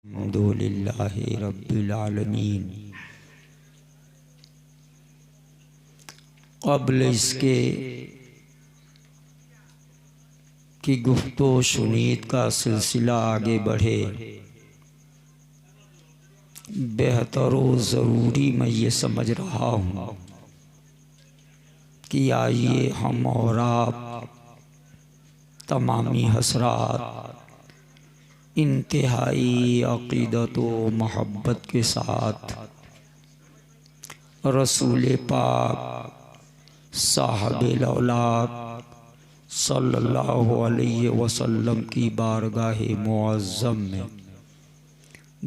अल्हम्दुलिल्लाहि रब्बिल आलमीन। क़ब्ल इसके कि गुफ्तो शुनीद का सिलसिला आगे बढ़े, बेहतर व ज़रूरी मैं ये समझ रहा हूँ कि आइए हम और आप तमामी हसरात इंतहाई अक़ीदत व मोहब्बत के साथ रसूल पाक साहिबुल औलाद सल्लल्लाहु अलैहि वसल्लम की बारगाह मुअज़्ज़म में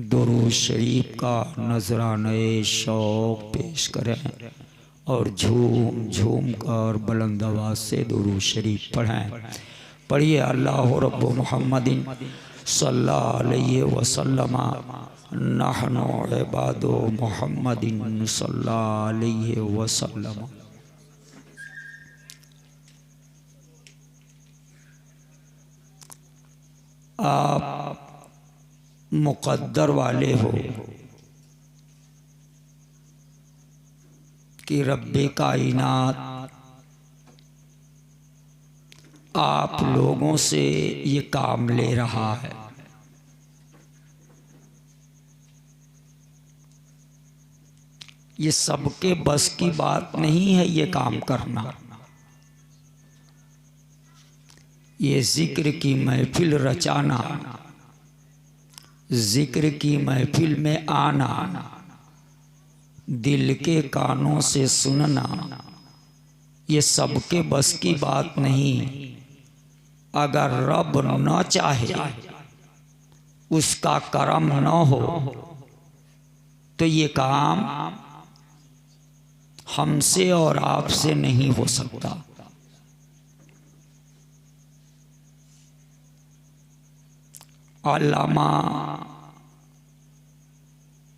दुरूद शरीफ का नजराने शौक़ पेश करें और झूम झूम कर बुलंद आवाज़ से दुरूद शरीफ पढ़ें। पढ़िए अल्लाहु रब्बु मुहम्मदिन सल्लल्लाहु अलैहि वसल्लम नहनु इबादु मुहम्मदिन सल्लल्लाहु अलैहि वसल्लम। आप मुक़द्दर वाले हो कि रब्बे कायनात आप लोगों से ये काम ले रहा है। ये सबके बस की बात नहीं है ये काम करना। ये जिक्र की महफिल रचाना, जिक्र की महफिल में आना, दिल के कानों से सुनना, ये सबके बस की बात नहीं। अगर रब न चाहे, उसका करम न हो, तो ये काम हमसे और आपसे नहीं हो सकता। अल्लामा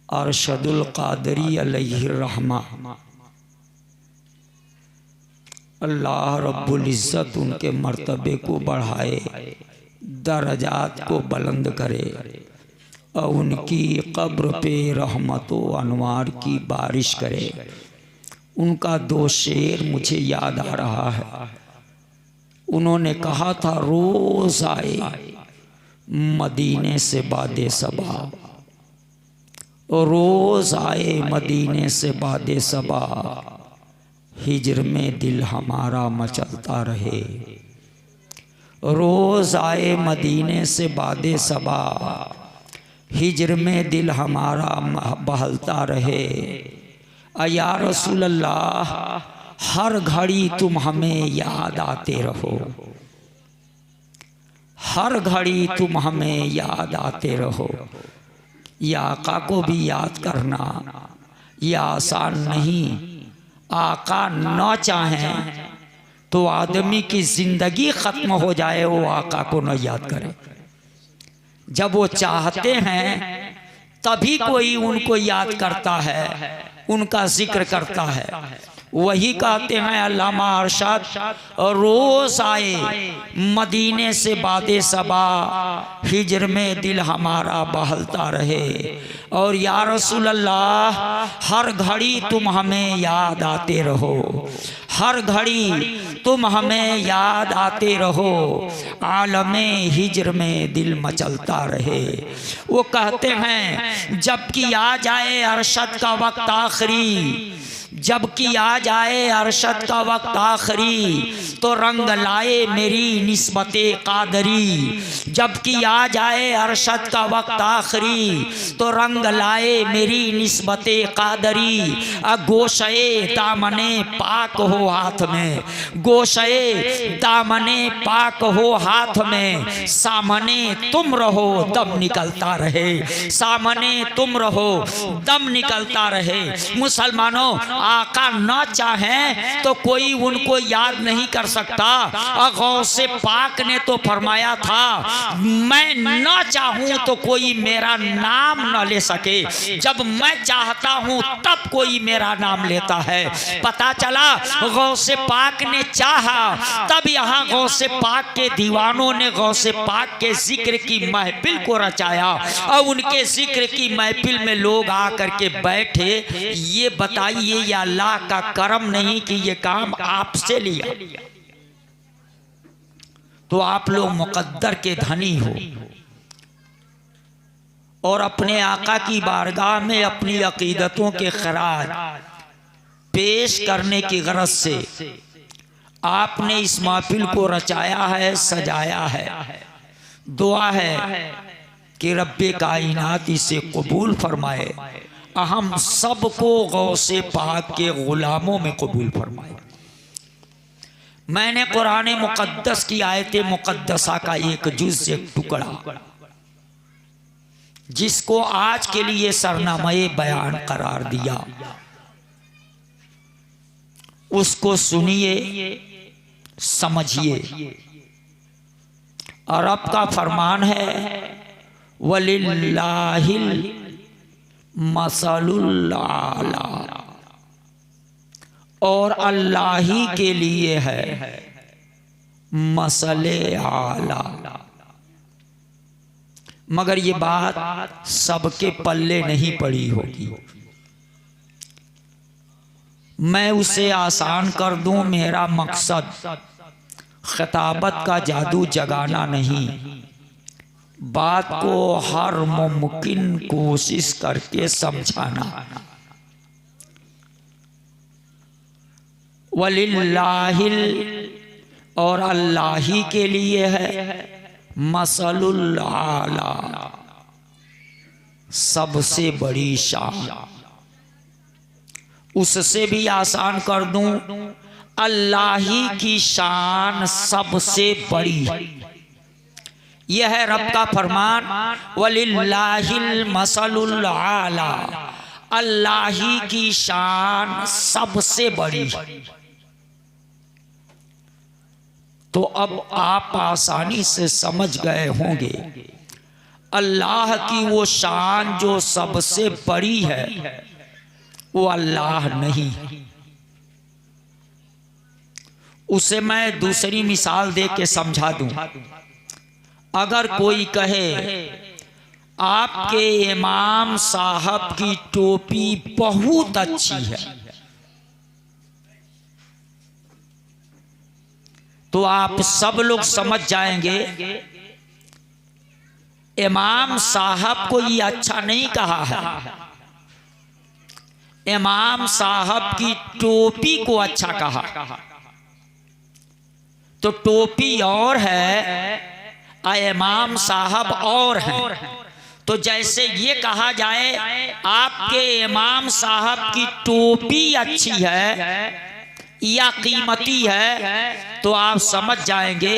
अरशदुल क़ादरी अलैहि रहमा, अल्लाह रब्बुल इज़्ज़त उनके मर्तबे को बढ़ाए, दर्जात को बुलंद करे और उनकी कब्र पे रहमत व अनवार की बारिश करे। उनका दो शेर मुझे याद आ रहा है। उन्होंने कहा था, रोज़ आए मदीने से बादे सबा, रोज़ आए मदीने से बादे सबा, हिजर में दिल हमारा मचलता रहे। रोज़ आए मदीने से बादे सबा, हिजर में दिल हमारा बहलता रहे। या रसूल अल्लाह, हर घड़ी तुम हमें याद आते रहो, हर घड़ी तुम हमें याद आते रहो। या आका को भी याद करना यह आसान नहीं। आका न चाहें तो आदमी की जिंदगी खत्म हो जाए, वो आका को न याद करे। जब वो चाहते हैं तभी कोई उनको याद करता है, उनका जिक्र करता है। वही कहते हैं अल्लामा अरशद, रोज़ आए मदीने से बादे सबा, हिजर में दिल हमारा बहलता रहे। और या रसूल अल्लाह, हर घड़ी तुम हमें याद आते रहो, हर घड़ी तुम हमें याद आते रहो, आलमे हिजर में दिल मचलता रहे। वो कहते हैं जबकि आ जाए अरशद का वक्त आखिरी, जबकि आ जाए अरशद का वक्त आखिरी, तो रंग लाए मेरी निस्बते कादरी। जबकि आ जाए अरशद का वक्त आखिरी, तो रंग लाए मेरी निस्बते कादरी। गोशे दामने पाक हो हाथ में, गोशे दामने पाक हो हाथ में, सामने तुम रहो दम निकलता रहे, सामने तुम रहो दम निकलता रहे। मुसलमानों, आका न चाहें तो कोई उनको याद नहीं कर सकता। गौसे पाक ने तो फरमाया था मैं न चाहूं तो कोई मेरा नाम न ले सके, जब मैं चाहता हूं तब कोई मेरा नाम लेता है। पता चला गौसे पाक ने चाहा, तब यहाँ गौसे पाक के दीवानों ने गौसे पाक के जिक्र की महफिल को रचाया और उनके जिक्र की महफिल में लोग आकर के बैठे। ये बताइए ये अल्लाह का करम नहीं कि ये काम आपसे लिया? तो आप लोग मुकद्दर के धनी हो और अपने आका की बारगाह में अपनी अकीदतों के खराज पेश करने की गरज से आपने इस महफिल को रचाया है, सजाया है। दुआ है कि रब्बे कायनात इसे कबूल फरमाए, हम सबको गौसे पाक के गुलामों में कबूल फरमाए। मैंने कुरान मुकद्दस की आयत मुकद्दसा का एक जुज़, एक टुकड़ा, जिसको आज के लिए सरनामे बयान करार दिया, उसको सुनिए, समझिए। रब का फरमान है वलिल्लाहिल मसलुल आला, और अल्लाह ही के लिए है मसले आला। मगर ये बात सबके पल्ले नहीं पड़ी होगी। मैं उसे आसान कर दूं, मेरा मकसद खिताबत का जादू जगाना नहीं, बात को हर मुमकिन कोशिश करके समझाना। वलिल्लाहिल, और अल्लाह ही के लिए है मसलुल आला, सबसे बड़ी शान। उससे भी आसान कर दूं, अल्लाह ही की शान सबसे बड़ी है। यह है रब का फरमान वलिल्लाहिल मसलुल आला, अल्लाह ही की शान सबसे बड़ी है। तो अब आप आसानी से समझ गए होंगे अल्लाह की वो शान जो सबसे बड़ी है वो अल्लाह नहीं। उसे मैं दूसरी मिसाल दे के समझा दूं। अगर कोई कहे आपके इमाम साहब की टोपी बहुत अच्छी है, तो आप सब लोग समझ जाएंगे इमाम साहब को ये अच्छा नहीं कहा है, इमाम साहब की टोपी को अच्छा कहा। तो टोपी और है, इमाम साहब और हैं। तो जैसे ये कहा जाए आपके इमाम साहब की टोपी अच्छी है या कीमती है, तो आप समझ जाएंगे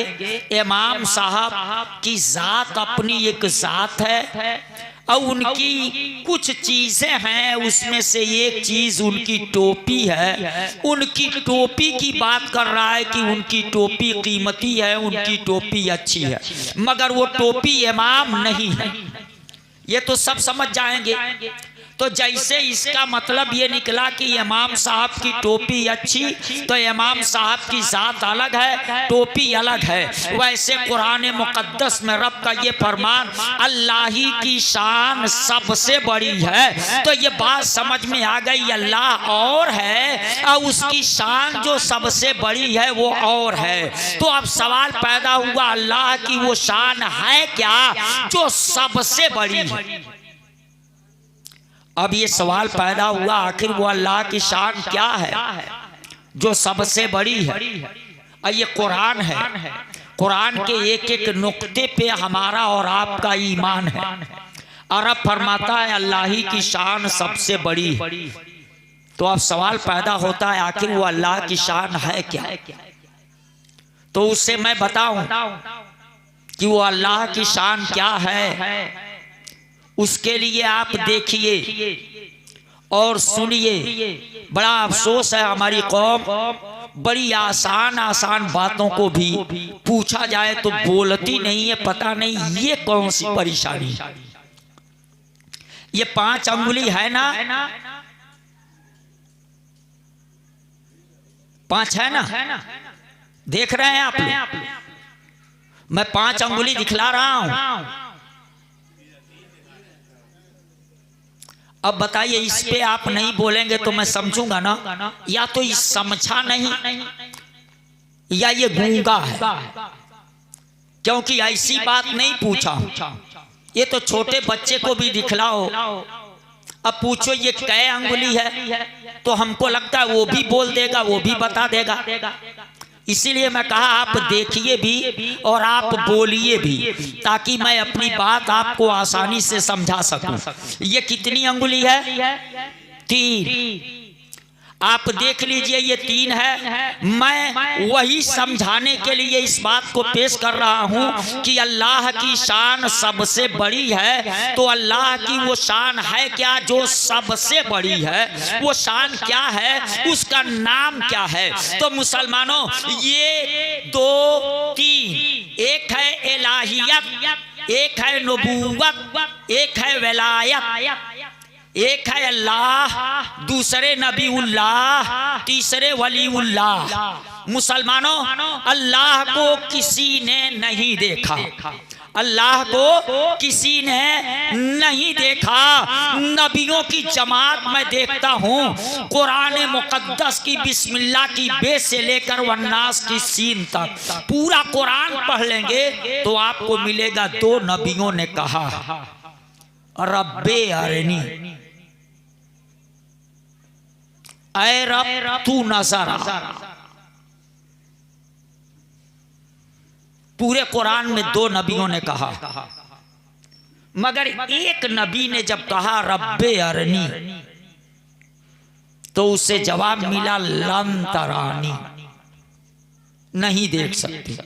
इमाम साहब की जात अपनी एक जात है और उनकी कुछ चीजें हैं, उसमें से एक चीज उनकी टोपी है। उनकी टोपी की बात कर रहा है कि उनकी टोपी कीमती है, उनकी टोपी अच्छी है, मगर वो टोपी इमाम नहीं है। ये तो सब समझ जाएंगे। तो जैसे इसका मतलब ये निकला कि इमाम साहब की टोपी अच्छी, तो इमाम साहब की जात अलग है, टोपी अलग है। वैसे कुरान मुकद्दस में रब का ये फरमान अल्लाह ही की शान सबसे बड़ी है। तो ये बात समझ में आ गई, अल्लाह और है और उसकी शान जो सबसे बड़ी है वो और है। तो अब सवाल पैदा हुआ अल्लाह की वो शान है क्या जो सबसे बड़ी है? अब ये सवाल पैदा हुआ आखिर वो अल्लाह की शान क्या है जो सबसे बड़ी है? और ये कुरान है, कुरान के एक एक नुक्ते पे हमारा और आपका ईमान है। और अब फरमाता है अल्लाह ही की शान सबसे बड़ी है। तो अब सवाल पैदा होता है आखिर वो अल्लाह की शान है क्या? तो उससे मैं बताऊं कि वो अल्लाह की शान क्या है। उसके लिए आप देखिए और सुनिए, बड़ा अफसोस है हमारी कौम बड़ी आसान आसान बातों को भी पूछा जाए तो बोलती नहीं है। पता नहीं ये कौन सी परेशानी। ये 5 अंगुली है ना, 5 है ना, देख रहे हैं आप लोग? मैं 5 अंगुली दिखला रहा हूं। अब बताइए, इस पे आप नहीं बोलेंगे तो मैं समझूंगा ना, या तो इस समझा नहीं या ये गूंगा है, क्योंकि ऐसी बात नहीं पूछा। ये तो छोटे बच्चे को भी दिखलाओ, अब पूछो ये कै अंगुली है, तो हमको लगता है वो भी बोल देगा, वो भी बता देगा। इसीलिए मैं कहा आप देखिए भी और आप बोलिए भी, ताकि मैं अपनी बात आपको आसानी से समझा सकूं। ये कितनी अंगुली है? 3। आप देख लीजिए, ये 3 है। मैं वही समझाने के लिए इस बात को पेश कर रहा हूं कि अल्लाह की शान सबसे बड़ी है। तो अल्लाह की वो शान है क्या जो सबसे बड़ी है? वो शान क्या है? उसका नाम क्या है? तो मुसलमानों, ये 2 3, एक है इलाहियत, एक है नबूवत, एक है विलायत, एक है अल्लाह, दूसरे नबीउल्लाह, तीसरे वलीउल्लाह। मुसलमानों, अल्लाह को किसी ने नहीं देखा, अल्लाह को किसी ने नहीं देखा। नबियों की जमात मैं देखता हूँ, कुरान मुकद्दस की बिस्मिल्लाह की बे से लेकर वन्नास की सीन तक पूरा कुरान पढ़ लेंगे तो आपको मिलेगा 2 नबियों ने कहा रब्बे अरनी, ऐ रब तू नजर आ। पूरे कुरान में 2 नबियों ने कहा, मगर एक नबी ने जब कहा रब्बे अरनी तो उससे जवाब मिला लन तरानी, नहीं देख सकते।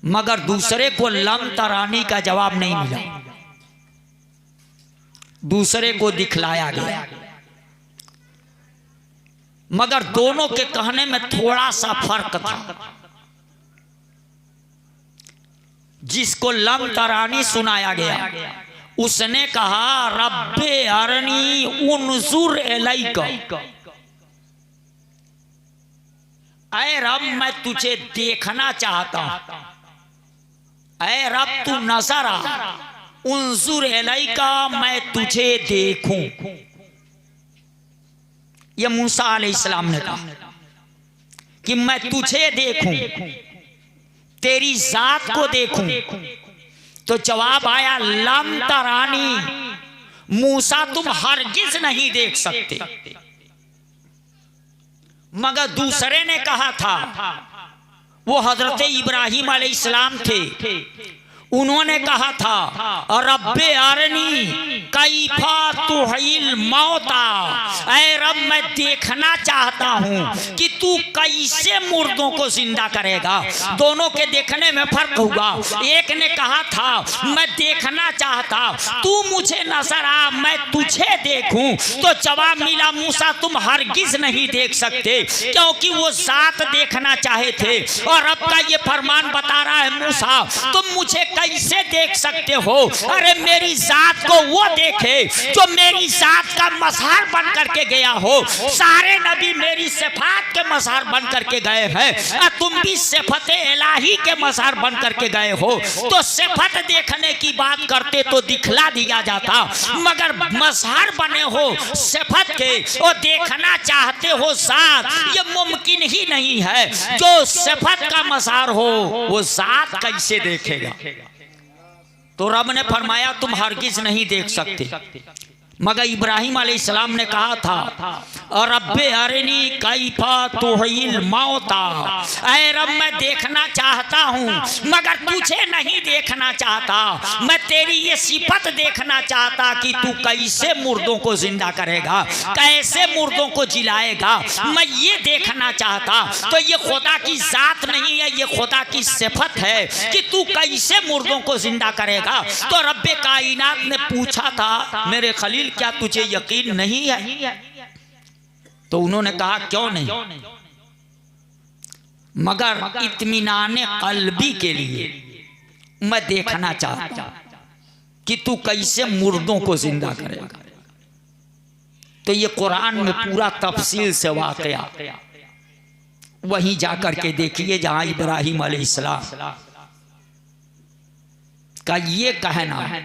मगर दूसरे को लन तरानी का जवाब नहीं मिला, दूसरे को दिखलाया गया। मगर दोनों के कहने में थोड़ा सा फर्क था। जिसको लम तरानी सुनाया गया उसने कहा रब्बे अरनी उन्जुर इलैका, ऐ रब मैं तुझे देखना चाहता हूं, ऐ रब तू नजर आ, उन्जुर इलैका मैं तुझे देखूं। ये मूसा अलैहिस्सलाम ने कहा कि मैं तुझे देखूं, तेरी जात को देखूं। तो जवाब आया लम तरानी, मूसा तुम हरगिज नहीं देख सकते। मगर दूसरे ने कहा था, वो हजरत इब्राहिम अलैहिस्सलाम थे, उन्होंने कहा था रब्बे अरनी कैफा तुहिल मौता, ऐ रब मैं देखना चाहता हूं कि तू कैसे मुर्दों को जिंदा करेगा। दोनों के देखने में फर्क हुआ। एक ने कहा था मैं देखना चाहता, तू मुझे नजर आ मैं तुझे देखूं। तो जवाब मिला मूसा तुम हरगिज नहीं देख सकते, क्योंकि वो जात देखना चाहे थे। और रब का ये फरमान बता रहा है मूसा तुम मुझे कैसे देख सकते हो? अरे मेरी जात को वो देखे जो मेरी जात का मज़हर बन करके गया हो। सारे नबी मेरी सिफात के मज़हर बन करके गए हैं, तुम भी सिफत इलाही के मज़हर बन करके गए हो। तो सिफत देखने की बात करते तो दिखला दिया जाता, मगर मज़हर बने हो सिफत के और देखना चाहते हो जात, ये मुमकिन ही नहीं है। जो सिफत का मज़हर हो वो जात कैसे देखेगा? तो रब ने फरमाया तुम हरगिज नहीं देख सकते। मगर इब्राहिम अलैहिस्सलाम ने कहा था रब्बे अरनी कैफा तुहिल मौता, ऐ रब मैं देखना चाहता हूँ मगर तुझे नहीं देखना चाहता। मैं तेरी ये सिफत देखना चाहता कि तू कैसे मुर्दों को जिंदा करेगा, कैसे मुर्दों को जिलाएगा, मैं ये देखना चाहता। तो ये खुदा की जात नहीं है, ये खुदा की सिफत है कि तू कैसे मुर्दों को जिंदा करेगा। तो रब्बे कायनात ने पूछा था मेरे खलील खलील क्या तुझे यकीन नहीं है? तो उन्होंने कहा क्यों नहीं, मगर इत्मीनाने कल्बी के लिए मैं देखना चाहता कि तू कैसे मुर्दों को जिंदा करेगा। तो ये कुरान में पूरा तफसील से वाकया वहीं जाकर के देखिए जहां इब्राहिम अलैहिस्सलाम का ये कहना है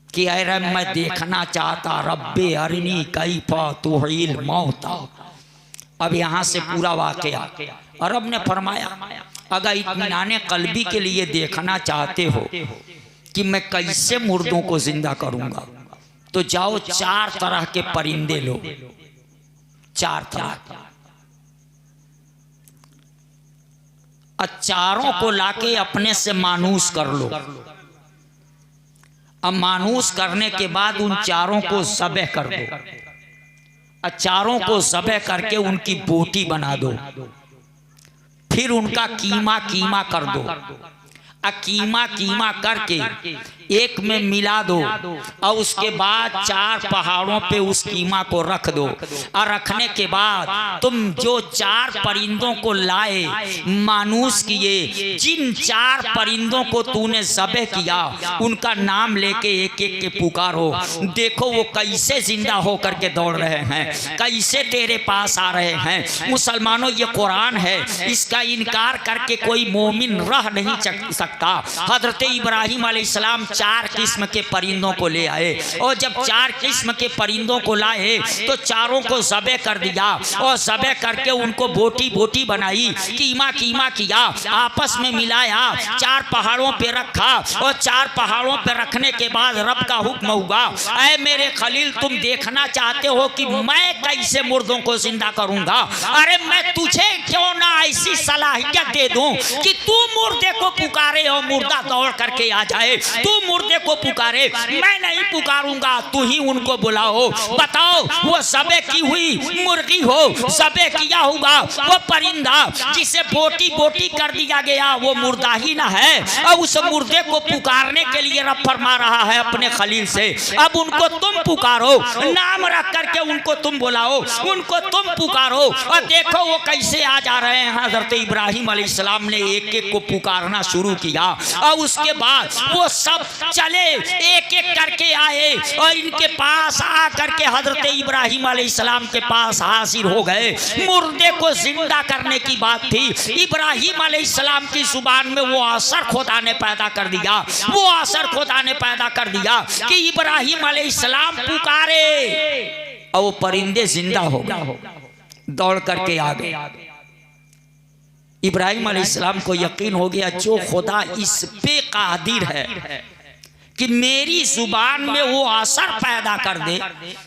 कि अरे मैं देखना चाहता रब्बे अरनी कैफा तुहील मौता। अब यहाँ से पूरा वाकया और रब ने फरमाया अगर इत्मीनाने कल्बी के लिए देखना चाहते हो कि मैं कैसे मुर्दों को जिंदा करूंगा तो जाओ 4 तरह के परिंदे लो, 4 तरह, और चारों को लाके अपने से मानूस कर लो। अब मानूस करने के बाद उन चारों को ज़बह कर दो, और चारों को ज़बह करके उनकी बोटी बना दो, फिर उनका कीमा कीमा कर दो, कीमा कीमा करके एक में मिला दो, और उसके बाद 4 पहाड़ों पे उस कीमा को रख दो, और रखने के बाद तुम जो 4 परिंदों को लाए मानूस किए, जिन 4 परिंदों को तूने ज़बह किया उनका नाम लेके एक एक के पुकारो, देखो वो कैसे जिंदा होकर के दौड़ रहे हैं, कैसे तेरे पास आ रहे हैं। मुसलमानों ये कुरान है, इसका इनकार करके कोई मोमिन रह नहीं सकता। हजरत इब्राहिम अलैहिस्सलाम 4 किस्म के परिंदों को ले आए, और जब 4 किस्म के परिंदों को लाए तो चारों को ज़बह कर दिया, और ज़बह करके उनको बोटी बोटी बनाई, कीमा कीमा किया, आपस में मिलाया, 4 पहाड़ों पे रखा, और 4 पहाड़ों पे रखने के बाद रब का हुक्म हुआ ऐ मेरे खलील तुम देखना चाहते हो कि मैं कैसे मुर्दों को जिंदा करूंगा, अरे मैं तुझे क्यों ना ऐसी सलाहियत दे दूं कि तू मुर्दे को पुकारे और मुर्दा दौड़ करके आ जाए। तू मुर्दे को पुकारे, मैं नहीं पुकारूंगा, तू ही उनको बुलाओ। बताओ वो ज़बह की हुई मुर्गी हो, ज़बह किया हुआ वो परिंदा जिसे बोटी बोटी कर दिया गया वो मुर्दा ही ना है, और उस मुर्दे को पुकारने के लिए रब फरमा रहा है अपने खलील से अब उनको तुम पुकारो, नाम रख करके उनको तुम बुलाओ, उनको तुम पुकारो, और देखो वो कैसे आ जा रहे हैं। हज़रत इब्राहिम अलैहिस्सलाम ने एक एक को पुकारना शुरू किया, और उसके बाद वो सब चले एक एक करके आए, और इनके पास आ करके हजरत इब्राहिम अलैहिस्सलाम के पास हाजिर हो गए। मुर्दे को जिंदा करने की बात थी, इब्राहिम अलैहिस्सलाम की जुबान में वो असर खुदा ने पैदा कर दिया, वो असर खुदा ने पैदा कर दिया कि इब्राहिम अलैहिस्सलाम पुकारे, और वो परिंदे जिंदा हो गए, दौड़ करके आ गए। इब्राहिम अलैहिस्सलाम को यकीन हो गया जो खुदा इस पे कादिर है कि मेरी जुबान में वो असर पैदा कर दे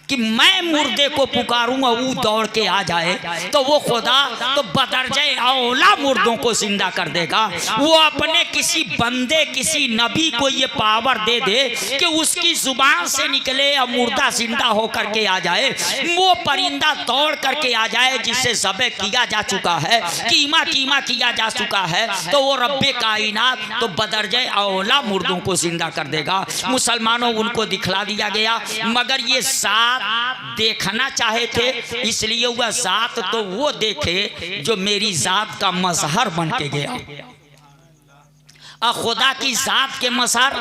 कि मैं मुर्दे को पुकारूंगा वो दौड़ के आ जाए, तो वो खुदा तो बदरजे औला मुर्दों को जिंदा कर देगा। वो अपने किसी बंदे किसी नबी को ये पावर दे दे कि उसकी जुबान से निकले और मुर्दा जिंदा होकर के आ जाए, वो परिंदा दौड़ करके आ जाए जिसे ज़बह किया जा चुका है, कीमा कीमा किया जा चुका है, तो वो रब्बे कायनात तो बदरजे औला मुर्दों को जिंदा कर देगा। मुसलमानों उनको दिखला दिया गया, मगर ये ज़ात देखना चाहे थे, इसलिए वह ज़ात तो वो देखे जो मेरी ज़ात का मजहर बन के गया। खुदा की ज़ात के मजहर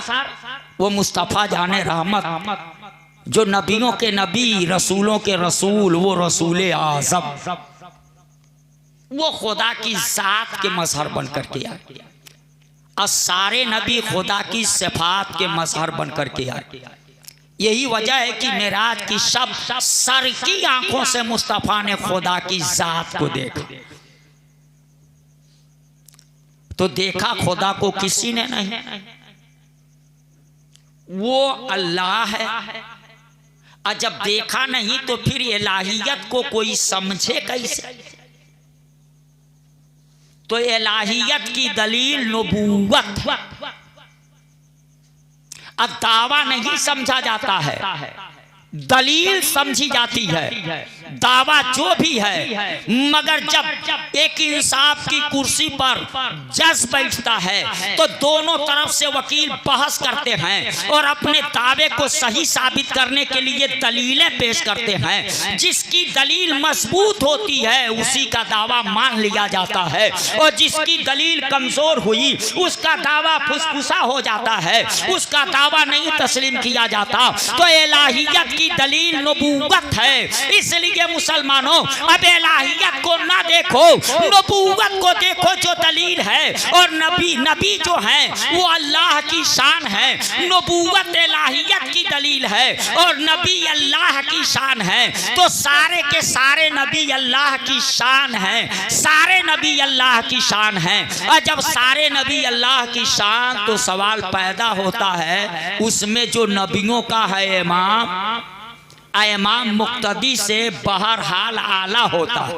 वो मुस्तफ़ा जाने रहमत जो नबियों के नबी रसूलों के रसूल वो रसूल आज़म, वो खुदा की ज़ात के मजहर बन कर के आए, और सारे नबी खुदा की सिफात के मजहर बन कर के आए। यही वजह है कि मेराज की शब सर की आंखों से मुस्तफ़ा ने खुदा की ज़ात को देखा, तो देखा खुदा को किसी ने नहीं, वो अल्लाह है। और जब देखा नहीं तो फिर इलाहियत को कोई समझे कैसे? तो इलाहियत की दलील नबूवत अब दावा नहीं समझा जाता है, दलील समझी जाती है, दावा जो भी है, मगर जब एक इंसाफ की कुर्सी पर जज बैठता है तो दोनों तरफ से वकील बहस करते हैं और अपने दावे को सही साबित करने के लिए दलीलें पेश करते हैं। जिसकी दलील मजबूत होती है उसी का दावा मान लिया जाता है, और जिसकी दलील कमजोर हुई उसका दावा फुसफुसा हो जाता है, उसका दावा नहीं तस्लीम किया जाता। तो इलाहियत की दलील नबूवत है। इसलिए मुसलमानों, अब इलाहियत को ना देखो, नबूवत को देखो जो दलील है। और नबी जो है वो अल्लाह की शान है, नबूवत इलाहियत की दलील है और नबी अल्लाह की शान है। तो सारे के सारे नबी अल्लाह की शान है, सारे नबी अल्लाह की शान है। और जब सारे नबी अल्लाह की शान, तो सवाल पैदा होता है उसमें जो नबियों का है इमाम मुक्तदी से बहरहाल आला होता है,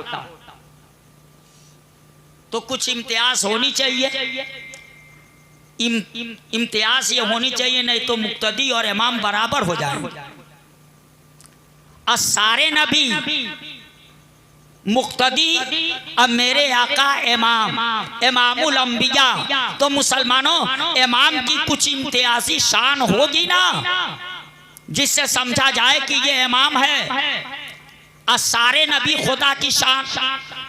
तो कुछ इम्तियाज होनी चाहिए। इम्तियाज ये होनी चाहिए, नहीं तो मुक्तदी और इमाम बराबर हो जाएंगे। और सारे नबी मुक्तदी, अब मेरे आका इमामुल अंबिया, तो मुसलमानों इमाम की कुछ इम्तियाजी शान होगी ना, जिससे समझा जाए कि ये इमाम है। और सारे नबी खुदा की शान,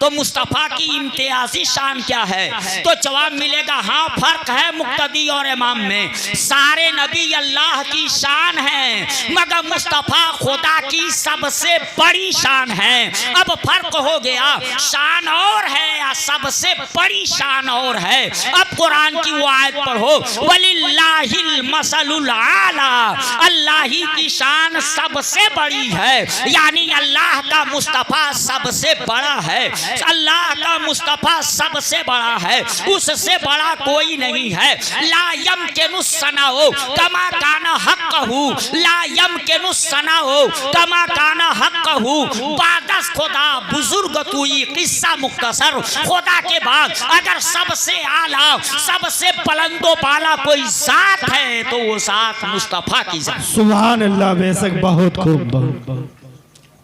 तो मुस्तफ़ा की इम्तियाजी शान क्या है? तो जवाब मिलेगा हाँ, फर्क है मुक्तदी और इमाम में। सारे नबी अल्लाह की शान है, मगर मुस्तफ़ा खुदा की सबसे बड़ी शान है। अब फर्क हो गया, शान और है या सबसे बड़ी शान और है। अब कुरान की वो आयत पढ़ो, वलिल्लाहिल मसलुल आला, अल्लाह ही की शान सबसे बड़ी है, यानी अल्लाह का मुस्तफ़ा सबसे बड़ा है, अल्लाह का मुस्तफ़ा सबसे बड़ा है, उससे बड़ा कोई नहीं है। ला यमकिनु सनाओ कमा काना हक़्क़हू, ला यमकिनु सनाओ कमा काना हक़्क़हू, बादस खुदा बुजुर्ग तुई, किस्सा मुख्तसर। खुदा के बाद अगर सबसे आला, सबसे बुलंदो बाला कोई ज़ात है तो वो ज़ात मुस्तफ़ा की ज़ात। सुभान अल्लाह, बेशक बहुत खूब।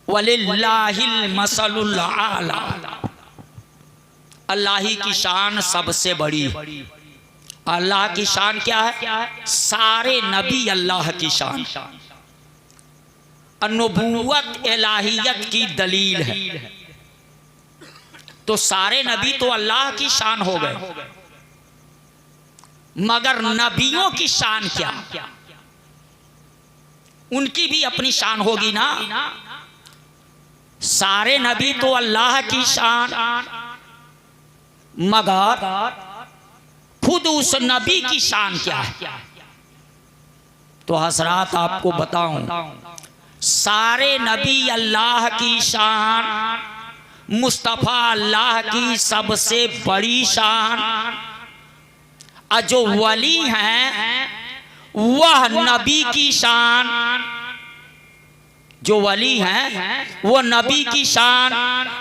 वलिल्लाहिल मसलुल आला, अल्लाह ही की शान सबसे बड़ी। अल्लाह की शान क्या है? सारे नबी अल्लाह की शान, नबूवत इलाहियत की दलील है। तो सारे नबी तो अल्लाह की शान हो गए, मगर नबियों की शान क्या? उनकी भी अपनी शान होगी ना। सारे नबी तो अल्लाह की शान, मगर खुद उस नबी की शान क्या है? तो हजरात आपको बताऊं, सारे नबी अल्लाह की शान, मुस्तफ़ा अल्लाह की सबसे बड़ी शान। और जो वली हैं वह नबी की शान, जो वली हैं वो नबी की शान।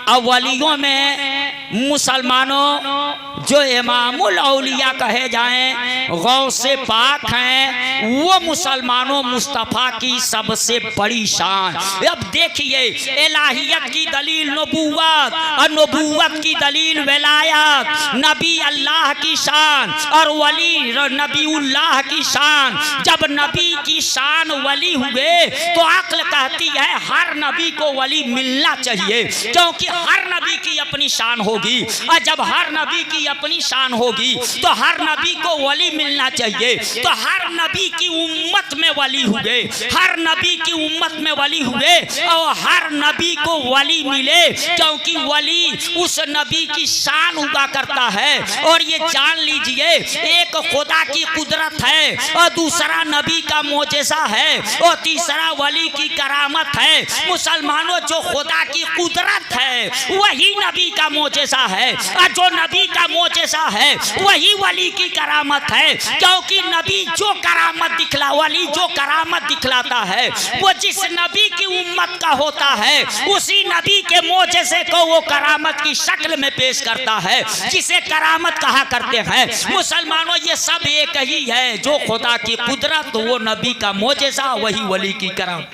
और वलियों में मुसलमानों जो इमामुल औलिया कहे जाएं, गौसे पाक हैं, वो मुसलमानों मुस्तफ़ा की सबसे बड़ी शान। अब देखिए, इलाहियत की दलील नबूवत, और नबूवत की दलील विलायत, नबी अल्लाह की शान और वली नबीउल्लाह की शान। जब नबी की शान वली हुए तो अक्ल कहती है हर नबी को वली मिलना चाहिए, क्योंकि हर नबी की अपनी शान होगी। और जब हर नबी की अपनी शान होगी तो हर नबी को वली मिलना चाहिए। तो हर नबी की उम्मत में वली हुए, हर नबी की उम्मत में वली हुए, और हर नबी को वली मिले, क्योंकि वली उस नबी की शान हुआ करता है। और ये जान लीजिए, एक खुदा की कुदरत है, और दूसरा नबी का मोजेज़ा है, और तीसरा वली की करामत है। मुसलमानों, जो खुदा की कुदरत है वही नबी का मोजेज़ा है, और जो नबी का मोजेज़ा है वही वली की करामत है। क्योंकि नबी जो करामत दिखला, वली जो करामत दिखलाता है वो जिस नबी की उम्मत का होता है, उसी नबी के मोजेज़े को वो करामत की शक्ल में पेश करता है, जिसे करामत कहा करते हैं। मुसलमानों, ये सब एक ही है, जो खुदा की कुदरत वो नबी का मोजेज़ा वही वली की करामत।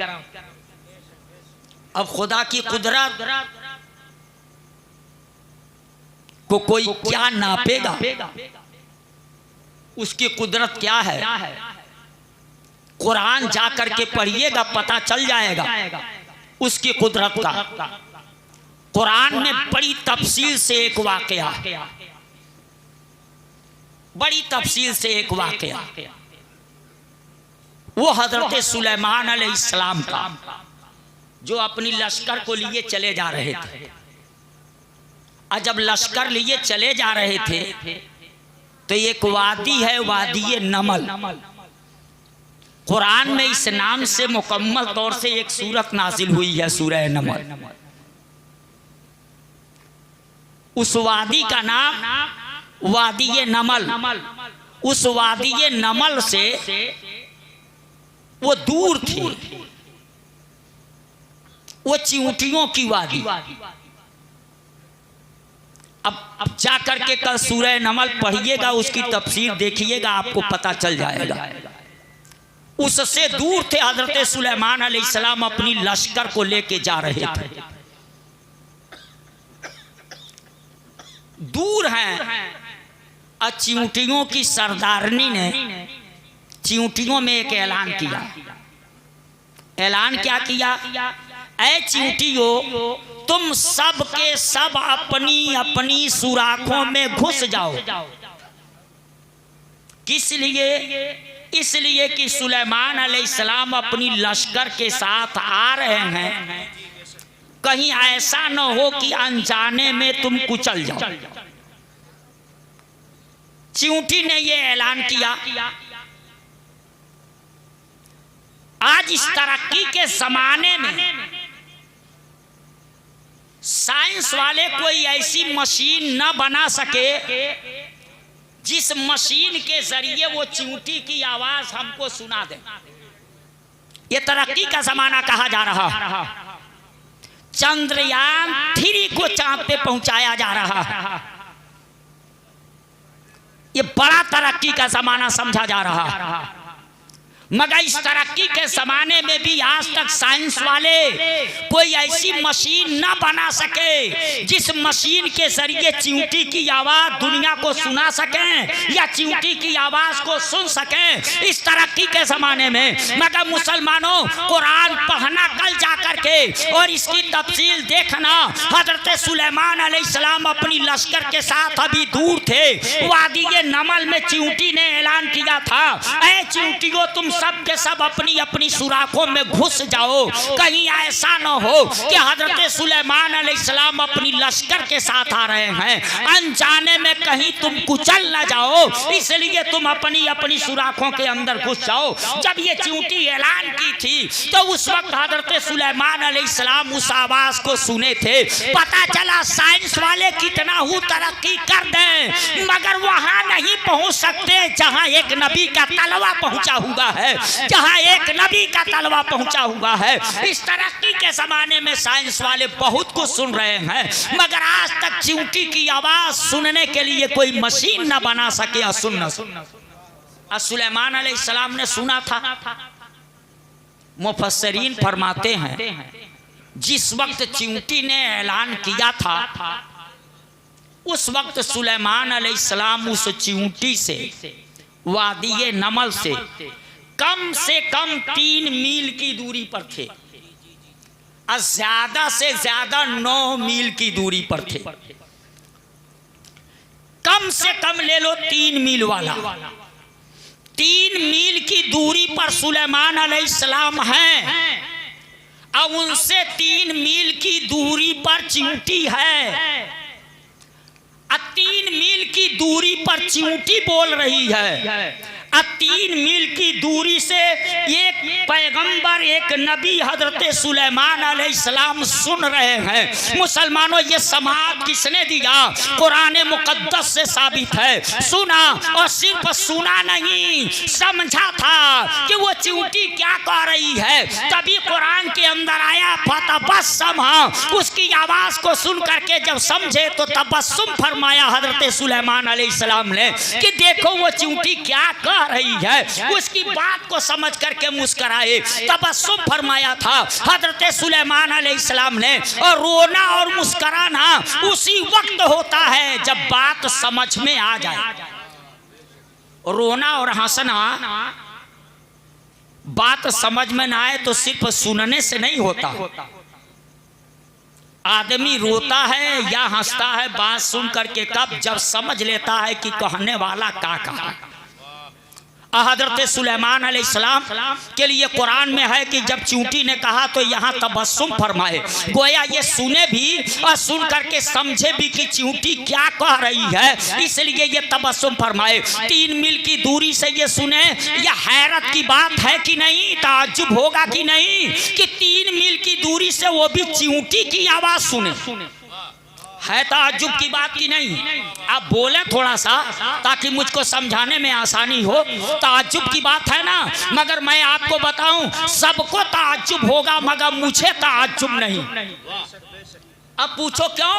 अब खुदा की कुदरत को कोई क्या नापेगा, उसकी कुदरत क्या है। कुरान जाकर के पढ़िएगा, पता चल जाएगा उसकी कुदरत का। कुरान में बड़ी तफसील से एक वाकया, बड़ी तफसील से एक वाकया, वो हजरत सुलेमान अलैहिस्सलाम का, जो अपनी लश्कर को लिए चले जा रहे थे। और जब लश्कर लिए चले जा रहे थे तो एक वादी है, वादी नमल। कुरान में इस नाम से मुकम्मल तौर से एक सूरत नाजिल हुई है, सूरह नमल। उस वादी का नाम वादी नमल। उस वादी नमल से वो दूर थी, वो चींटियों की वादी। अब जाकर के कल सूरह नमल पढ़िएगा, उसकी तफसीर देखिएगा, आपको पता चल जाएगा। उससे दूर थे हजरत सुलेमान अलैहिस्सलाम, अपनी लश्कर को लेके जा रहे थे। दूर हैं। और चींटियों की सरदारनी ने चींटियों में एक ऐलान किया। ऐलान क्या किया? ऐ चींटियों, तुम सब के सब अपनी अपनी सुराखों में घुस जाओ। किस लिए? इसलिए कि सुलेमान अलैहिस्सलाम अपनी लश्कर के साथ आ रहे हैं, कहीं ऐसा न हो कि अनजाने में तुम कुचल जाओ। चींटी ने यह ऐलान किया। आज इस तरक्की के जमाने में साइंस वाले कोई ऐसी मशीन न बना सके जिस मशीन के जरिए वो चींटी की आवाज हमको सुना दे। ये तरक्की का जमाना कहा जा रहा। चंद्रयान 3 को चांद पे पहुंचाया जा रहा। ये बड़ा तरक्की का जमाना समझा जा रहा। मगर इस तरक्की के जमाने में भी आज तक साइंस वाले कोई ऐसी मशीन न बना सके जिस मशीन के जरिए चींटी की आवाज दुनिया को सुना सकें या चींटी की आवाज को सुन सकें इस तरक्की के जमाने में। मगर मुसलमानों, कुरान पढ़ना कल जाकर के और इसकी तफसील देखना। हजरत सुलेमान अलैहिस्सलाम अपनी लश्कर के साथ अभी दूर थे। वादी नमल में चींटी ने ऐलान किया था, ऐ चींटियों, तुम सब के सब अपनी अपनी सुराखों में घुस जाओ। कहीं ऐसा न हो कि हजरत सुलेमान अलैहिस्सलाम अपनी लश्कर के साथ आ रहे हैं, अनजाने में कहीं तुम कुचल न जाओ, इसलिए तुम अपनी अपनी सुराखों के अंदर घुस जाओ। जब ये चींटी ऐलान की थी तो उस वक्त हजरत सुलेमान अलैहिस्सलाम उस आवाज को सुने थे। पता चला साइंस वाले कितना ही तरक्की कर दें मगर वहां नहीं पहुंच सकते जहां एक नबी का तलवा पहुंचा हुआ है, जहां एक नबी का तलवा पहुंचा हुआ है। इस तरक्की के जमाने में साइंस वाले बहुत कुछ सुन रहे हैं मगर आज तक चींटी की आवाज सुनने के लिए कोई मशीन न बना सके। और सुलेमान अलैहिस्सलाम ने सुना था। मुफस्सिरीन फरमाते हैं जिस वक्त चींटी ने ऐलान किया था उस वक्त सुलेमान अलैहिस्सलाम उस चींटी से वादी नमल से कम 3 मील की दूरी पर थे और ज्यादा से ज्यादा 9 मील की दूरी पर थे। कम से कम ले लो 3 मील वाला। 3 मील की दूरी पर सुलेमान अलैहिस्सलाम हैं और उनसे 3 मील की दूरी पर चींटी है। 3 मील की दूरी पर चींटी बोल रही है। 3 मील की दूरी से एक पैगंबर, एक नबी हजरत सुलेमान अलैहिस्सलाम सुन रहे हैं। मुसलमानों, ये समाअत किसने दिया? कुरान मुकद्दस से साबित है। सुना और सिर्फ सुना नहीं, समझा था कि वो चींटी क्या कह रही है। तभी कुरान के अंदर आया फतबस्सम। उसकी आवाज को सुन करके जब समझे तो तबस्सुम फरमाया हजरत सुलेमान अलैहिस्सलाम ने कि देखो वो चींटी क्या कह कह रही है उसकी बात को समझ करके मुस्कराए, तबस्सुम फरमाया था हजरत सुलेमान अलैहिस्सलाम ने। और रोना और मुस्कराना उसी वक्त होता है जब बात समझ में आ जाए। रोना और हंसना बात समझ में ना आए तो सिर्फ सुनने से नहीं होता। आदमी रोता है या हंसता है बात सुन करके कब, जब समझ लेता है कि कहने वाला क्या कहा। हजरत सुलेमान अलैहिस्सलाम के लिए कुरान में है कि जब चींटी ने कहा तो यहाँ तबस्सुम फरमाए, गोया ये सुने भी और सुन करके समझे भी कि चींटी क्या कह रही है, इसलिए ये तबस्सुम फरमाए। 3 मील की दूरी से ये सुने, यह हैरत की बात है कि नहीं, ताज्जुब होगा कि नहीं कि 3 मील की दूरी से वो भी चींटी की आवाज सुने। है ताज्जुब की बात की नहीं? आप बोले थोड़ा सा ताकि मुझको समझाने में आसानी हो। ताज्जुब की बात है ना, मगर मैं आपको बताऊं सबको ताज्जुब होगा मगर मुझे ताज्जुब नहीं। अब पूछो क्यों?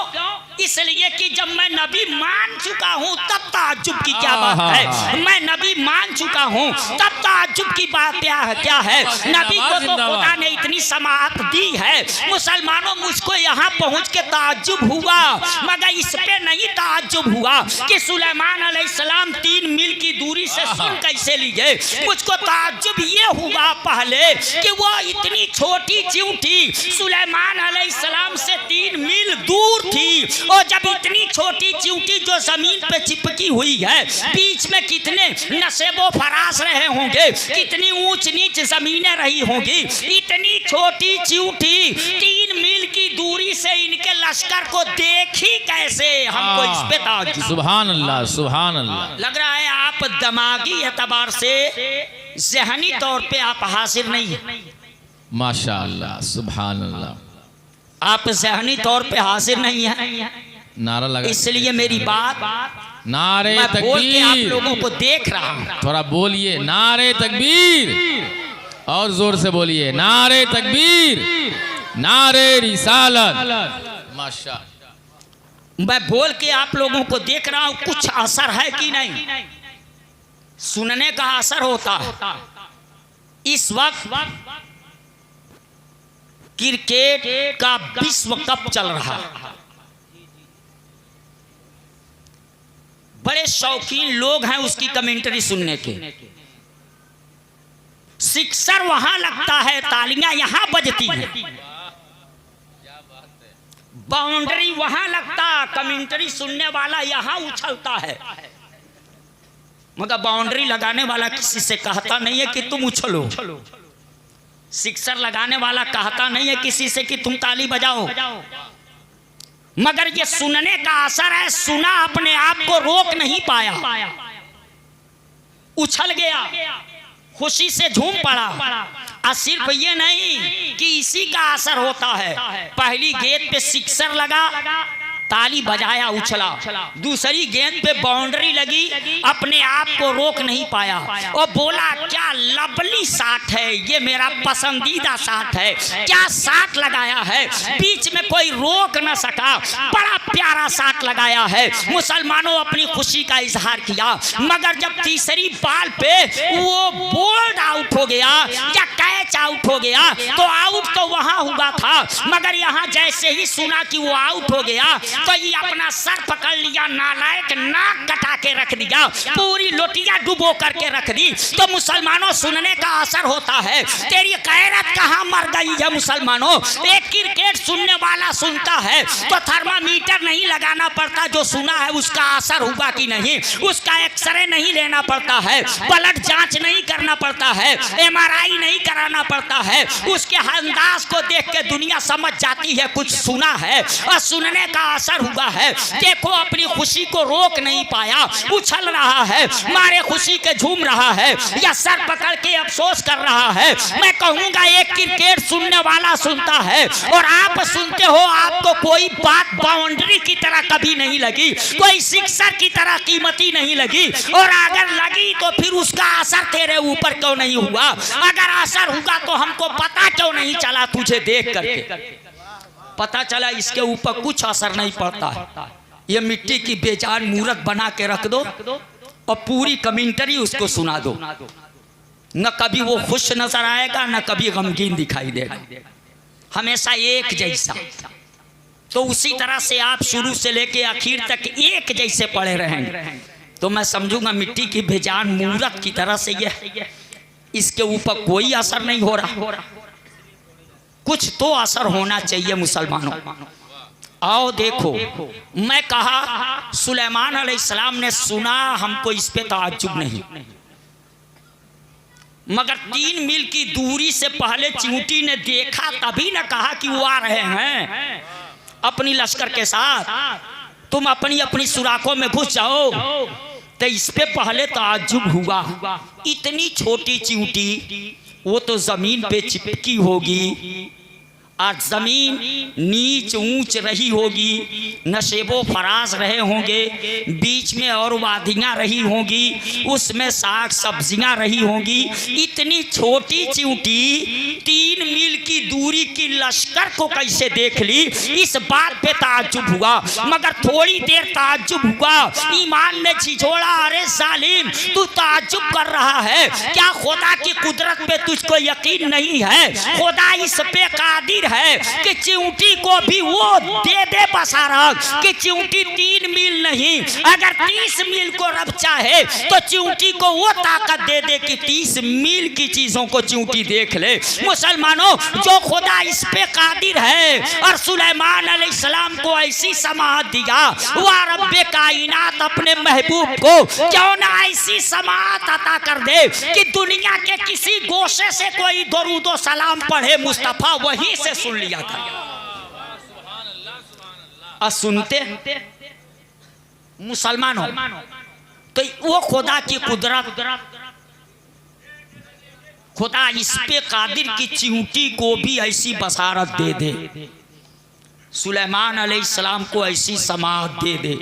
इसलिए कि जब मैं नबी मान चुका हूं तब ताज्जुब की क्या बात है। मैं नबी मान चुका हूं तब ताज्जुब की बात क्या है। नबी को तो खुदा ने इतनी समाअत दी है। मुसलमानों मुझको यहाँ पहुँच के ताज्जुब हुआ, मगर इस पे नहीं ताज्जुब हुआ कि सुलेमान अलैहिस्सलाम 3 मील की दूरी से सुन कैसे लिए। मुझको ताज्जुब ये हुआ पहले कि वो इतनी छोटी चींटी सुलेमान अलैहिस्सलाम से 3 मील दूर थी, और जब इतनी छोटी चींटी जो जमीन पे चिपकी हुई है, बीच में कितने नसेबो फरास रहे होंगे, कितनी ऊंच नीच जमीनें रही होंगी। इतनी छोटी चींटी 3 मील की दूरी से इनके लश्कर को देखी कैसे, हमको इस पे ताज्जुब। सुभान अल्लाह, सुभान अल्लाह। लग रहा है आप दिमागी एतबार से ज़हनी तौर पे आप हासिल नहीं है। माशाअल्लाह, सुभान अल्लाह। आप ज़हनी तौर पे हासिल नहीं है, नारा लगा, इसलिए मेरी बात नारे मैं बोल के आप तकबीर। लोगों को देख रहा हूं। थोड़ा बोलिए, नारे तकबीर, और जोर से बोलिए, नारे तकबीर, नारे रिसालत। माशाअल्लाह। मैं बोल के आप लोगों को देख रहा हूं कुछ असर है कि नहीं। सुनने का असर होता है। इस वक्त क्रिकेट का विश्व कप चल रहा है। बड़े शौकीन लोग हैं उसकी कमेंट्री सुनने के। सिक्सर वहां लगता है, तालियां यहां बजती हैं, बाउंड्री वहां लगता, कमेंट्री सुनने वाला यहां उछलता है, मगर बाउंड्री लगाने वाला किसी से कहता नहीं है कि तुम उछलो। सिक्सर लगाने वाला कहता नहीं है किसी से कि तुम ताली बजाओ, मगर ये सुनने का असर है। सुना, अपने आप को रोक नहीं पाया, उछल गया, खुशी से झूम पड़ा। और सिर्फ ये नहीं कि इसी का असर होता है, पहली गेंद पे सिक्सर लगा, ताली बजाया, उछला, दूसरी गेंद पे बाउंड्री लगी, अपने आप को रोक नहीं पाया और बोला क्या लवली शॉट है, ये मेरा पसंदीदा शॉट है, क्या शॉट लगाया है, बीच में कोई रोक न सका, बड़ा प्यारा शॉट लगाया है। मुसलमानों अपनी खुशी का इजहार किया, मगर जब तीसरी बॉल पे वो बोल्ड आउट हो गया या कैच आउट हो गया, तो आउट तो वहां हुआ था, मगर यहाँ जैसे ही सुना कि वो आउट हो गया तो ये अपना सर पकड़ लिया, नालायक, नाक कटा के रख दिया, पूरी लोटिया डुबो करके रख दी। तो मुसलमानों सुनने का असर होता है। तेरी गैरत कहाँ मर गई है मुसलमानों। एक क्रिकेट सुनने वाला सुनता है तो थर्मामीटर नहीं लगाना पड़ता, जो सुना है उसका असर हुआ कि नहीं, उसका एक्सरे नहीं लेना पड़ता है, ब्लड जांच नहीं करना पड़ता है, MRI नहीं कराना पड़ता है, उसके अंदाज को देख के दुनिया समझ जाती है कुछ सुना है और सुनने का असर हुआ है। देखो अपनी खुशी को रोक नहीं पाया, उछल रहा है, मारे खुशी के झूम रहा है या सर पकड़ के अफसोस कर रहा है। मैं कहूंगा एक क्रिकेट सुनने वाला सुनता है और आप सुनते हो, आपको कोई बात बाउंड्री की तरह कभी नहीं लगी, कोई सिक्सर की तरह कीमती नहीं लगी, और अगर लगी तो फिर उसका असर तेरे ऊपर क्यों नहीं हुआ। अगर असर हुआ तो हमको पता क्यों नहीं चला तुझे देख करके। पता चला इसके ऊपर कुछ असर नहीं पड़ता है, ये मिट्टी की बेजान मूर्त बना के रख दो और पूरी कमेंटरी उसको सुना दो, न कभी वो खुश नजर आएगा न कभी गमगीन दिखाई देगा, हमेशा एक जैसा। तो उसी तरह से आप शुरू से लेके आखिर तक एक जैसे पड़े रहेंगे तो मैं समझूंगा मिट्टी की बेजान मूरत की तरह से ये इसके ऊपर कोई असर नहीं हो रहा। कुछ तो असर होना चाहिए मुसलमानों। आओ देखो, मैं कहा सुलेमान अलैहिस्सलाम ने सुना, हमको इस पे ताज्जुब नहीं, मगर 3 मील की दूरी से पहले चींटी ने देखा तभी न कहा कि वो आ रहे हैं अपनी लश्कर के साथ, तुम अपनी अपनी सुराखों में घुस जाओ। तो इस पे पहले ताज्जुब हुआ, इतनी छोटी चींटी वो तो जमीन पे चिपकी होगी और जमीन नीच ऊंच रही होगी, नशेबो फराज रहे होंगे, बीच में और वादियाँ रही होंगी, उसमें साग सब्जियाँ रही होंगी। इतनी छोटी चींटी 3 मील की दूरी की लश्कर को कैसे देख ली, इस बात पे ताज्जुब हुआ। मगर थोड़ी देर ताज्जुब हुआ, ईमान ने झिझोड़ा, अरे जालिम तू ताज्जुब कर रहा है क्या, खुदा की कुदरत पे तुझको यकीन नहीं है? खुदा इस पे कादिर है कि चींटी को भी वो दे दे बसारत कि चींटी 3 मील नहीं, अगर 30 मील को रब चाहे तो चींटी को वो ताकत दे दे कि 30 मील की चीजों को चींटी देख ले। मुसलमानों, जो खुदा इस पे कादिर है और सुलेमान अलैहिस्सलाम को ऐसी समाअत दिया, वह रब्बे कायनात अपने महबूब को क्यों ना ऐसी समाअत अता कर दे कि दुनिया के किसी गोशे से कोई दरूदो सलाम पढ़े, मुस्तफा वहीं से सुन लिया था। सुनते मुसलमानों, तो वो खुदा की कुदरत, खुदा इस पे कादिर की चींटी को भी ऐसी बसारत दे दे, सुलेमान अलैहिस्सलाम को ऐसी समाअत दे दे,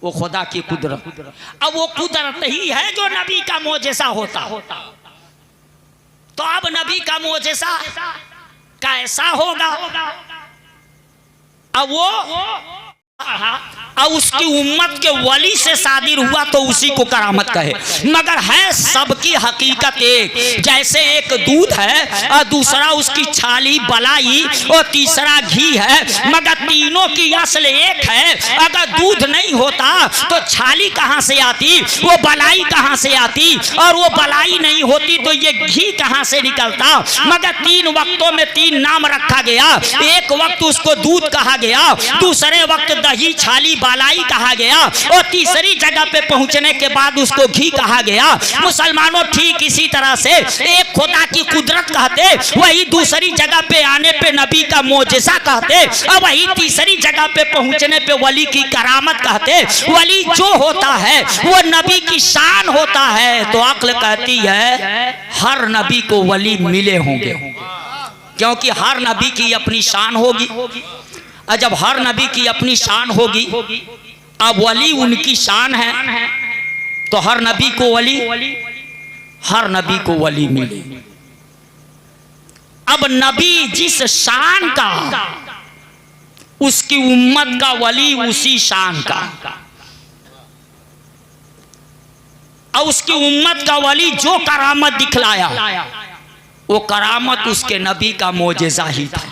वो खुदा की कुदरत। अब वो कुदरत ही है जो नबी का मोजेसा होता। तो अब नबी का मोजेसा कैसा होगा? अब वो अब उसकी उम्मत के वली से सादिर हुआ तो उसी को करामत कहे, मगर है सबकी हकीकत एक। जैसे एक दूध है और दूसरा उसकी छाली बलाई और तीसरा घी है, मगर तीनों की असल एक है। अगर दूध नहीं होता तो छाली कहाँ से आती, वो बलाई कहाँ से आती, और वो बलाई नहीं होती तो ये घी कहाँ से निकलता। मगर 3 वक्तों में 3 नाम रखा गया। एक वक्त उसको दूध कहा गया, दूसरे वक्त दही छाली बालाई कहा गया, और तीसरी जगह पे पहुंचने के बाद उसको घी कहा गया। मुसलमानों, ठीक इसी तरह से एक खुदा की कुदरत कहते, वही दूसरी जगह पे आने पे नबी का मोजेसा कहते, और वही तीसरी जगह पे पहुंचने पे वली की करामत कहते। वली जो होता है वो नबी की शान होता है। तो अक्ल कहती है हर नबी को वली मिले होंगे, क्योंकि हर नबी की अपनी शान होगी। और जब हर नबी की अपनी शान होगी, अब वली उनकी शान है, तो हर नबी को वली, हर नबी को वली मिले। अब नबी जिस शान का, उसकी उम्मत का वली उसी शान का, और उसकी उम्मत का वली जो करामत दिखलाया, वो करामत उसके नबी का मोजेजा ही था।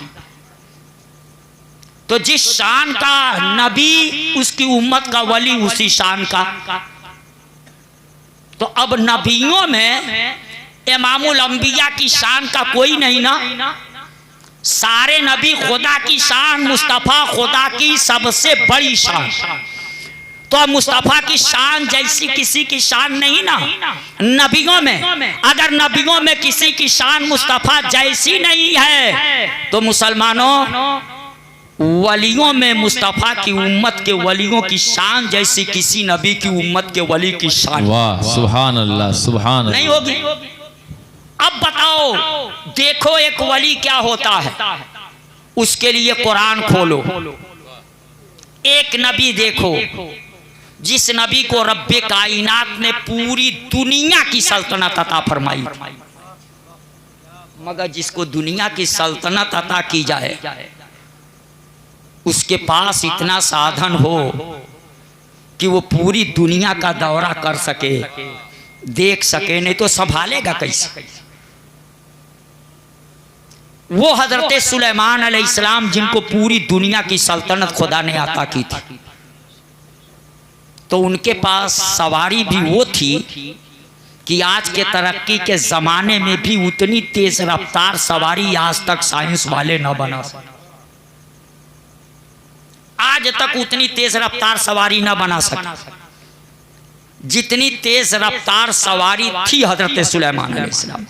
तो जिस शान का नबी, उसकी उम्मत का वली उसी शान का। तो अब नबियों में इमामुल अंबिया की शान का कोई नहीं ना, सारे नबी खुदा की शान, मुस्तफ़ा खुदा की सबसे बड़ी शान। तो अब मुस्तफ़ा की शान जैसी किसी की शान नहीं ना नबियों में। अगर नबियों में किसी की शान मुस्तफ़ा जैसी नहीं है, तो मुसलमानों, वलियों में मुस्तफ़ा की उम्मत के वलियों की शान जैसी किसी नबी की उम्मत के वली की शान, वाह सुभान अल्लाह, सुभान नहीं होगी। अब बताओ, देखो एक वली क्या होता है, उसके लिए कुरान खोलो। एक नबी देखो, जिस नबी को रब्बे कायनात ने पूरी दुनिया की सल्तनत अता फरमाई, मगर जिसको दुनिया की सल्तनत अता की जाए, उसके पास इतना साधन हो कि वो पूरी दुनिया का दौरा कर सके, देख सके, नहीं तो संभालेगा कैसे। वो हजरत सुलेमान अलैहिस्सलाम जिनको पूरी दुनिया की सल्तनत खुदा ने अता की थी, तो उनके पास सवारी भी वो थी कि आज के तरक्की के ज़माने में भी उतनी तेज रफ्तार सवारी आज तक साइंस वाले न बना सके। आज तक उतनी तेज रफ्तार सवारी न बना सके जितनी तेज रफ्तार सवारी थी हजरत सुलेमान अलैहिस्सलाम।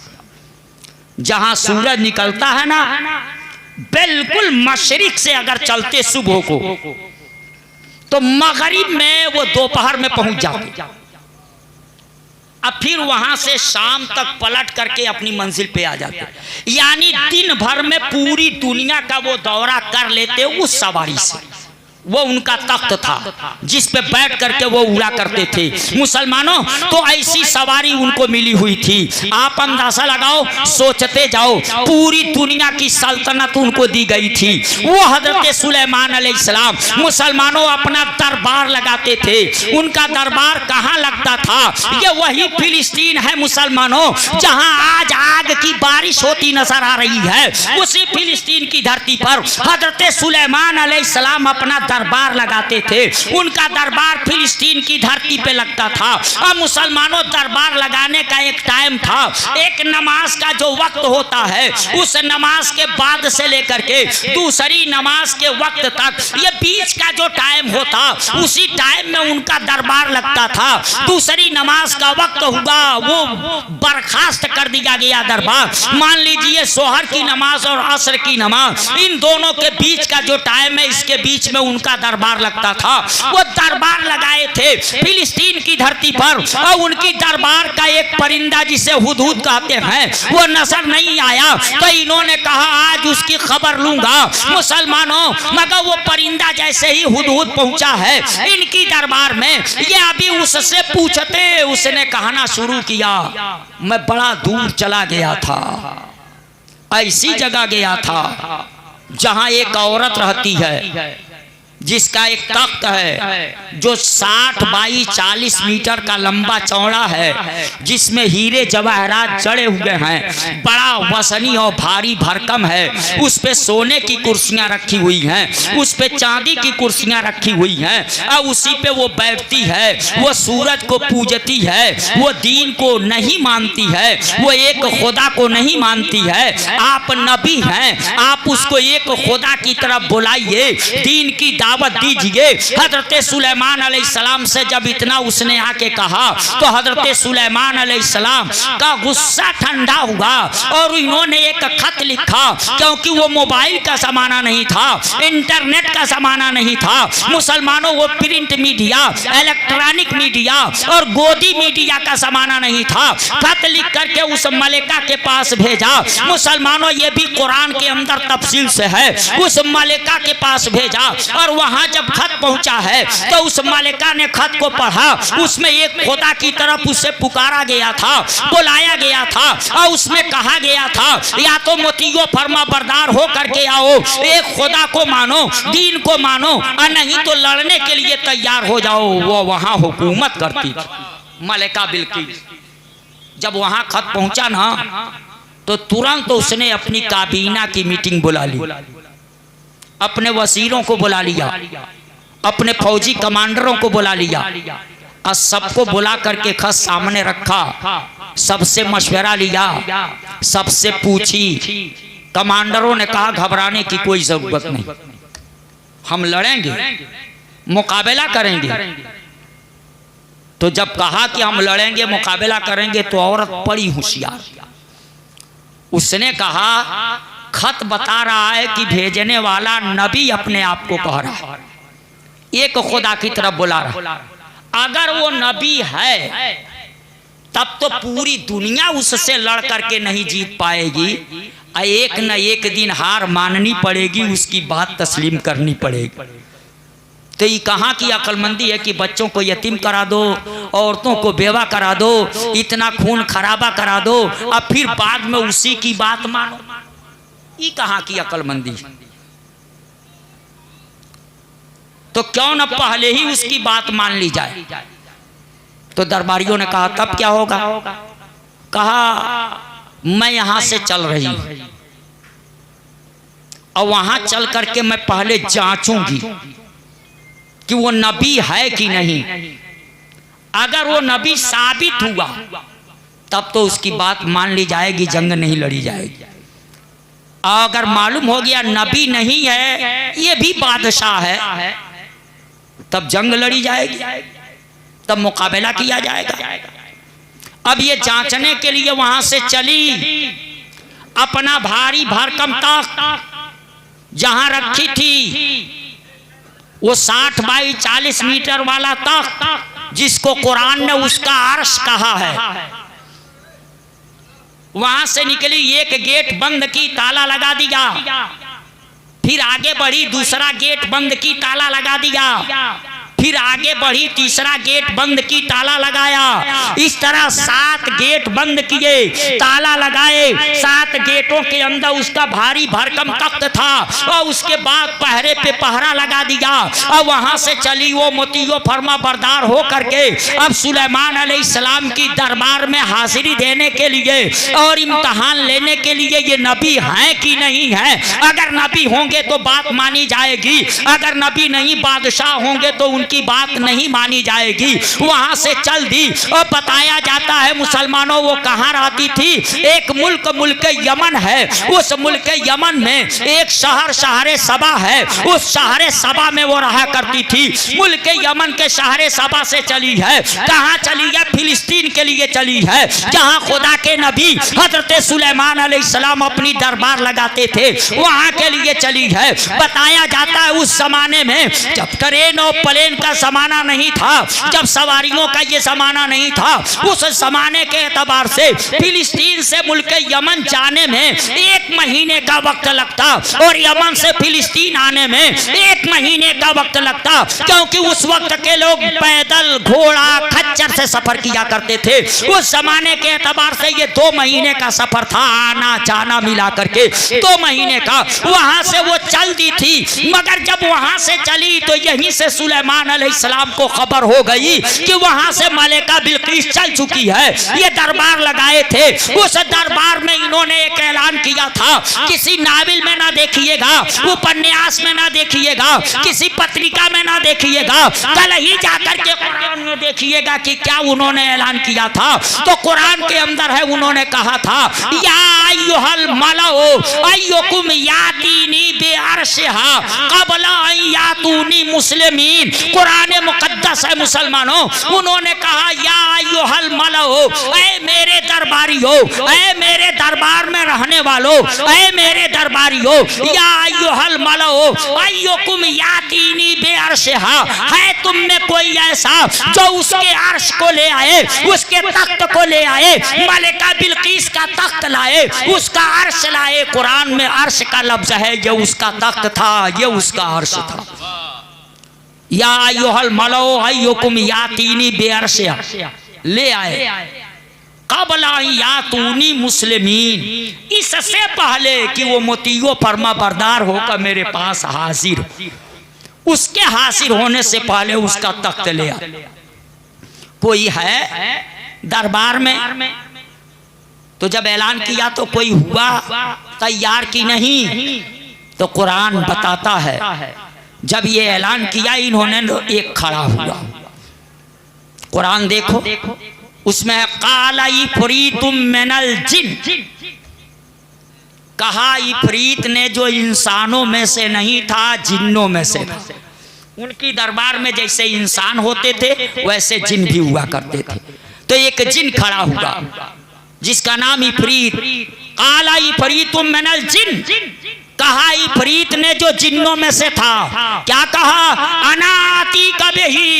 जहां सूरज निकलता है ना, बिल्कुल मशरिक से अगर चलते सुबह को तो मगरिब में वो दोपहर में पहुंच जाते, अब फिर वहां से शाम तक पलट करके अपनी मंजिल पे आ जाते। यानी दिन भर में पूरी दुनिया का वो दौरा कर लेते उस सवारी से। वो उनका तख्त था जिस पे बैठ करके वो उड़ा करते थे। मुसलमानों, तो ऐसी सवारी उनको मिली हुई थी। आप अंदाजा लगाओ, सोचते जाओ, पूरी दुनिया की सल्तनत उनको दी गई थी। वो हजरत सुलेमान अलैहिस्सलाम मुसलमानों अपना दरबार लगाते थे। उनका दरबार कहाँ लगता था? ये वही फिलिस्तीन है मुसलमानों, जहाँ आज आग की बारिश होती नजर आ रही है। उसी फिलिस्तीन की धरती पर हजरत सुलेमान अलैहिस्सलाम अपना दरबार लगाते थे। उनका दरबार फिलिस्तीन की धरती पे लगता था। और मुसलमानों, दरबार लगाने का एक टाइम था, एक नमाज का जो वक्त होता है, उस नमाज के बाद से लेकर के दूसरी नमाज के वक्त तक, ये बीच का जो टाइम होता, उसी टाइम में उनका दरबार लगता था। दूसरी नमाज का वक्त हुआ, वो बर्खास्त कर दिया गया दरबार। मान लीजिए सोहर की नमाज और असर की नमाज, इन दोनों के बीच का जो टाइम है, इसके बीच में उनका दरबार लगता था। वो दरबार लगाए थे फिलिस्तीन की धरती पर। और उनकी दरबार का एक परिंदा जिसे हुदहुद कहते हैं, वो नजर नहीं आया, तो इन्होंने कहा आज उसकी खबर लूंगा। मुसलमानों, मगर वो परिंदा जैसे ही हुदहुद पहुंचा है इनकी दरबार में, ये अभी उससे पूछते, उसने कहना शुरू किया, मैं बड़ा दूर चला गया था, ऐसी जगह गया था जहां एक औरत रहती है, जिसका एक तख्त है जो 60 बाई 40 मीटर का लंबा चौड़ा है, जिसमें हीरे जवाहरात जड़े हुए हैं, बड़ा वसनी और भारी भरकम है। उस पे सोने की कुर्सियां रखी हुई हैं, उस पे चांदी की कुर्सियां रखी हुई हैं, और उसी पे वो बैठती है। वो सूरज को पूजती है, वो दीन को नहीं मानती है, वो एक खुदा को नहीं मानती है। आप नबी हैं, आप उसको एक खुदा की तरफ बुलाइए, दीन की दावत दीजिए। हजरत सुलेमान अलैहिस्सलाम से जब इतना उसने आके कहा, तो हजरत सुलेमान अलैहिस्सलाम का गुस्सा ठंडा हुआ और इन्होंने एक खत लिखा, क्योंकि वो मोबाइल का जमाना नहीं था, इंटरनेट का जमाना नहीं था। मुसलमानों, वो प्रिंट मीडिया, इलेक्ट्रॉनिक मीडिया और गोदी मीडिया का जमाना नहीं था। खत लिख करके उस मलिका के पास भेजा। मुसलमानों, ये भी कुरान के अंदर तफसील से है। उस मलिका के पास भेजा, और वहां जब खत पहुंचा है तो उस मलिका ने खत को पढ़ा। उसमें एक खुदा की तरफ उसे पुकारा गया था, बुलाया गया था, और उसमें कहा गया था, या तो मोतियो फरमा बरदार हो करके आओ, एक खुदा को मानो, दीन को मानो, और नहीं तो लड़ने के लिए तैयार हो जाओ। वो वहां हुकूमत करती थी मलिका बिल्किस। जब वहां खत पहुंचा ना, तो तुरंत उसने अपनी काबीना की मीटिंग बुला ली, अपने वजीरों को बुला लिया, अपने फौजी कमांडरों को बुला लिया, और सबको बुला करके खत सामने रखा। सबसे मशवरा लिया, सबसे पूछी। कमांडरों ने कहा घबराने की कोई जरूरत नहीं, हम लड़ेंगे, मुकाबला करेंगे। तो जब कहा कि हम लड़ेंगे, मुकाबला करेंगे, तो औरत बड़ी होशियार, उसने कहा खत बता रहा है कि भेजने वाला नबी अपने आप को कह रहा है, एक खुदा की तरफ बुला रहा। अगर वो नबी है तब तो पूरी दुनिया उससे लड़ करके नहीं जीत पाएगी, एक न एक दिन हार माननी पड़ेगी, उसकी बात तस्लीम करनी पड़ेगी। तो ये कहाँ की अक्लमंदी है कि बच्चों को यतीम करा दो, औरतों को बेवा करा दो, इतना खून खराबा करा दो, अब फिर बाद में उसी की बात मानो। ये कहाँ की अक्लमंदी। तो क्यों न पहले ही उसकी बात मान ली जाए। तो दरबारियों ने कहा तब क्या होगा? कहा मैं यहां से चल रही हूं और वहां चल करके मैं पहले जांचूंगी कि वो नबी है कि नहीं। अगर वो नबी साबित हुआ तब तो उसकी बात मान ली जाएगी, जंग नहीं लड़ी जाएगी। और अगर मालूम हो गया नबी नहीं है, ये भी बादशाह है, तब जंग लड़ी जाएगी, तब मुकाबला किया जाएगा। अब ये जांचने के लिए वहां से चली, अपना भारी भरकम तख्त जहां रखी थी वो 60 बाई 40 मीटर वाला तख्त जिसको कुरान ने उसका अर्श कहा है, वहां से निकली, एक गेट बंद की, ताला लगा दिया, फिर आगे बढ़ी, दूसरा गेट बंद की, ताला लगा दिया, फिर आगे बढ़ी, तीसरा गेट बंद की, ताला लगाया। इस तरह 7 गेट बंद किए, ताला लगाए। 7 गेटों के अंदर उसका भारी भरकम तख्त था और उसके बाद पहरे पे पहरा लगा दिया और वहां से चली वो मोतियो फरमा बरदार हो करके अब सुलेमान अलैहिस्सलाम की दरबार में हाजिरी देने के लिए और इम्तहान लेने के लिए ये नबी हैं कि नहीं है। अगर नबी होंगे तो बात मानी जाएगी, अगर नबी नहीं बादशाह होंगे तो उनकी बात नहीं मानी जाएगी। वहां से चल दी और बताया जाता है मुसलमानों वो कहां रहती थी? एक मुल्क यमन है, उस मुल्क यमन में एक शहर सबा है, उस शहर सबा में वो रहा करती थी। मुल्क यमन के शहर सबा से चली है, कहां चली है? फिलिस्तीन के लिए चली है, जहां खुदा के नबी हजरत सुलेमान अलैहिस्सलाम अपनी दरबार लगाते थे, वहां के लिए चली है। बताया जाता है उस जमाने में जब ट्रेन और प्लेन का जमाना नहीं था, जब सवारियों का ये जमाना नहीं था, उस जमाने के एतबार से फिलिस्तीन से मुल्क यमन जाने में 1 महीने का वक्त लगता और यमन से फिलिस्तीन आने में 1 महीने का वक्त लगता, क्योंकि उस वक्त के लोग पैदल, घोड़ा, खच्चर से सफर किया करते थे। उस जमाने के एतबार से ये 2 महीने का सफर था, आना जाना मिला करके 2 महीने का। वहां से वो चल दी थी, मगर जब वहां से चली तो यहीं से सुलेमान अलैहिस्सलाम को खबर हो गई कि वहां से मलिका बिल्किस चल चुकी है। ये दरबार लगाए थे, उस दरबार में इन्होंने एक ऐलान किया था, किसी नावल में ना देखिएगा, उपन्यास में ना देखिएगा, किसी पत्रिका में ना देखिएगा, कल ही जाकर के कुरान में देखिएगा कि क्या उन्होंने ऐलान किया था। तो कुरान के अंदर है, उन्होंने कहा था या अय्युहल मलाओ अय्युकुम यातीनी बिअर्शिहा क़ब्ला अन यातूनी मुस्लिमीन। कुरान मुकद्दस है मुसलमानों। उन्होंने कहा या अय्युहल मलाओ, ऐ मेरे दरबारियों, ऐ मेरे दरबार में रहने वालों, ऐ मेरे दरबारियों, या अय्युहल मलाओ अय्युकुम यातीनी बिअर्शिहा, है तुम में कोई ऐसा जो उसके अर्श को ले आए, उसके तख्त को ले आए, मलिका बिल्किस का तख्त लाए, उसका अर्श लाए। कुरान में अर्श का लफ्ज है, ये उसका तख्त था, ये उसका अर्श था। या अय्युहल मलाओ अय्युकुम यातीनी बिअर्शिहा, ले आए क़ब्ला यातूनी मुस्लिमीन, इससे पहले कि वो मोतियो फरमा बरदार होकर मेरे पास हाजिर, उसके हाजिर होने से पहले उसका तख्त ले आ। कोई है दरबार में, तो जब ऐलान किया तो कोई हुआ तैयार की नहीं। तो कुरान बताता है जब ये ऐलान किया इन्होंने तो एक खड़ा हुआ। कुरान देखो, उसमें है काला इफरीतुम मिनल जिन, कहा इफरीत ने जो इंसानों में से नहीं था, जिन्नों में से था। उनकी दरबार में जैसे इंसान होते थे वैसे जिन भी हुआ करते थे। तो एक जिन खड़ा हुआ जिसका नाम इफरीत, काला इफरीतुम मिनल जिन, कहा इफरीत ने जो जिन्नों में से था, क्या कहा? अनाती कबही,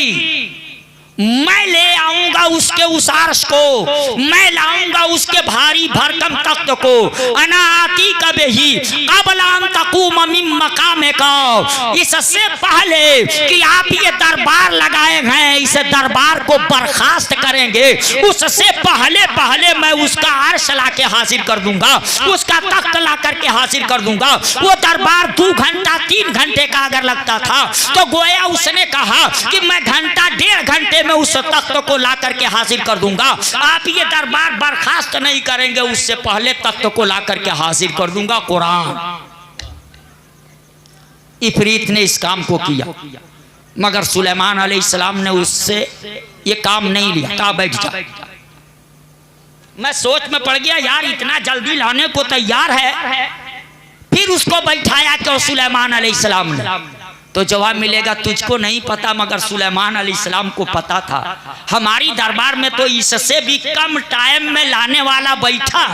मैं ले आऊंगा उसके उस अर्श को, मैं लाऊंगा उसके भारी भरकम तख्त को। अना आती कबे ही कबलान तकूम मिन मकामे का, इससे पहले कि आप ये दरबार लगाए हैं, इस दरबार को बर्खास्त करेंगे, उससे पहले पहले मैं उसका अर्श ला के हासिल कर दूंगा, उसका तख्त ला करके हासिल कर दूंगा। वो दरबार 2 घंटा 3 घंटे का अगर लगता था तो गोया उसने कहा कि मैं घंटा 1.5 घंटे में उस तख्त को ला करके हासिल कर दूंगा। आप ये दरबार बर्खास्त नहीं करेंगे, उससे पहले तख्त को ला करके हासिल कर दूंगा। कुरान। इफरीत ने इस काम को किया, मगर सुलेमान अलैहिस्सलाम ने उससे ये काम नहीं लिया, कहा बैठ जा। मैं सोच में पड़ गया, यार इतना जल्दी लाने को तैयार है। फिर उसको बैठाया क्यों सुलेमान अलैहिस्सलाम ने? तो जवाब मिलेगा तुझको नहीं पता, मगर सुलेमान अलैहिस्सलाम को पता था। हमारी दरबार में तो इससे भी कम टाइम में लाने वाला बैठा।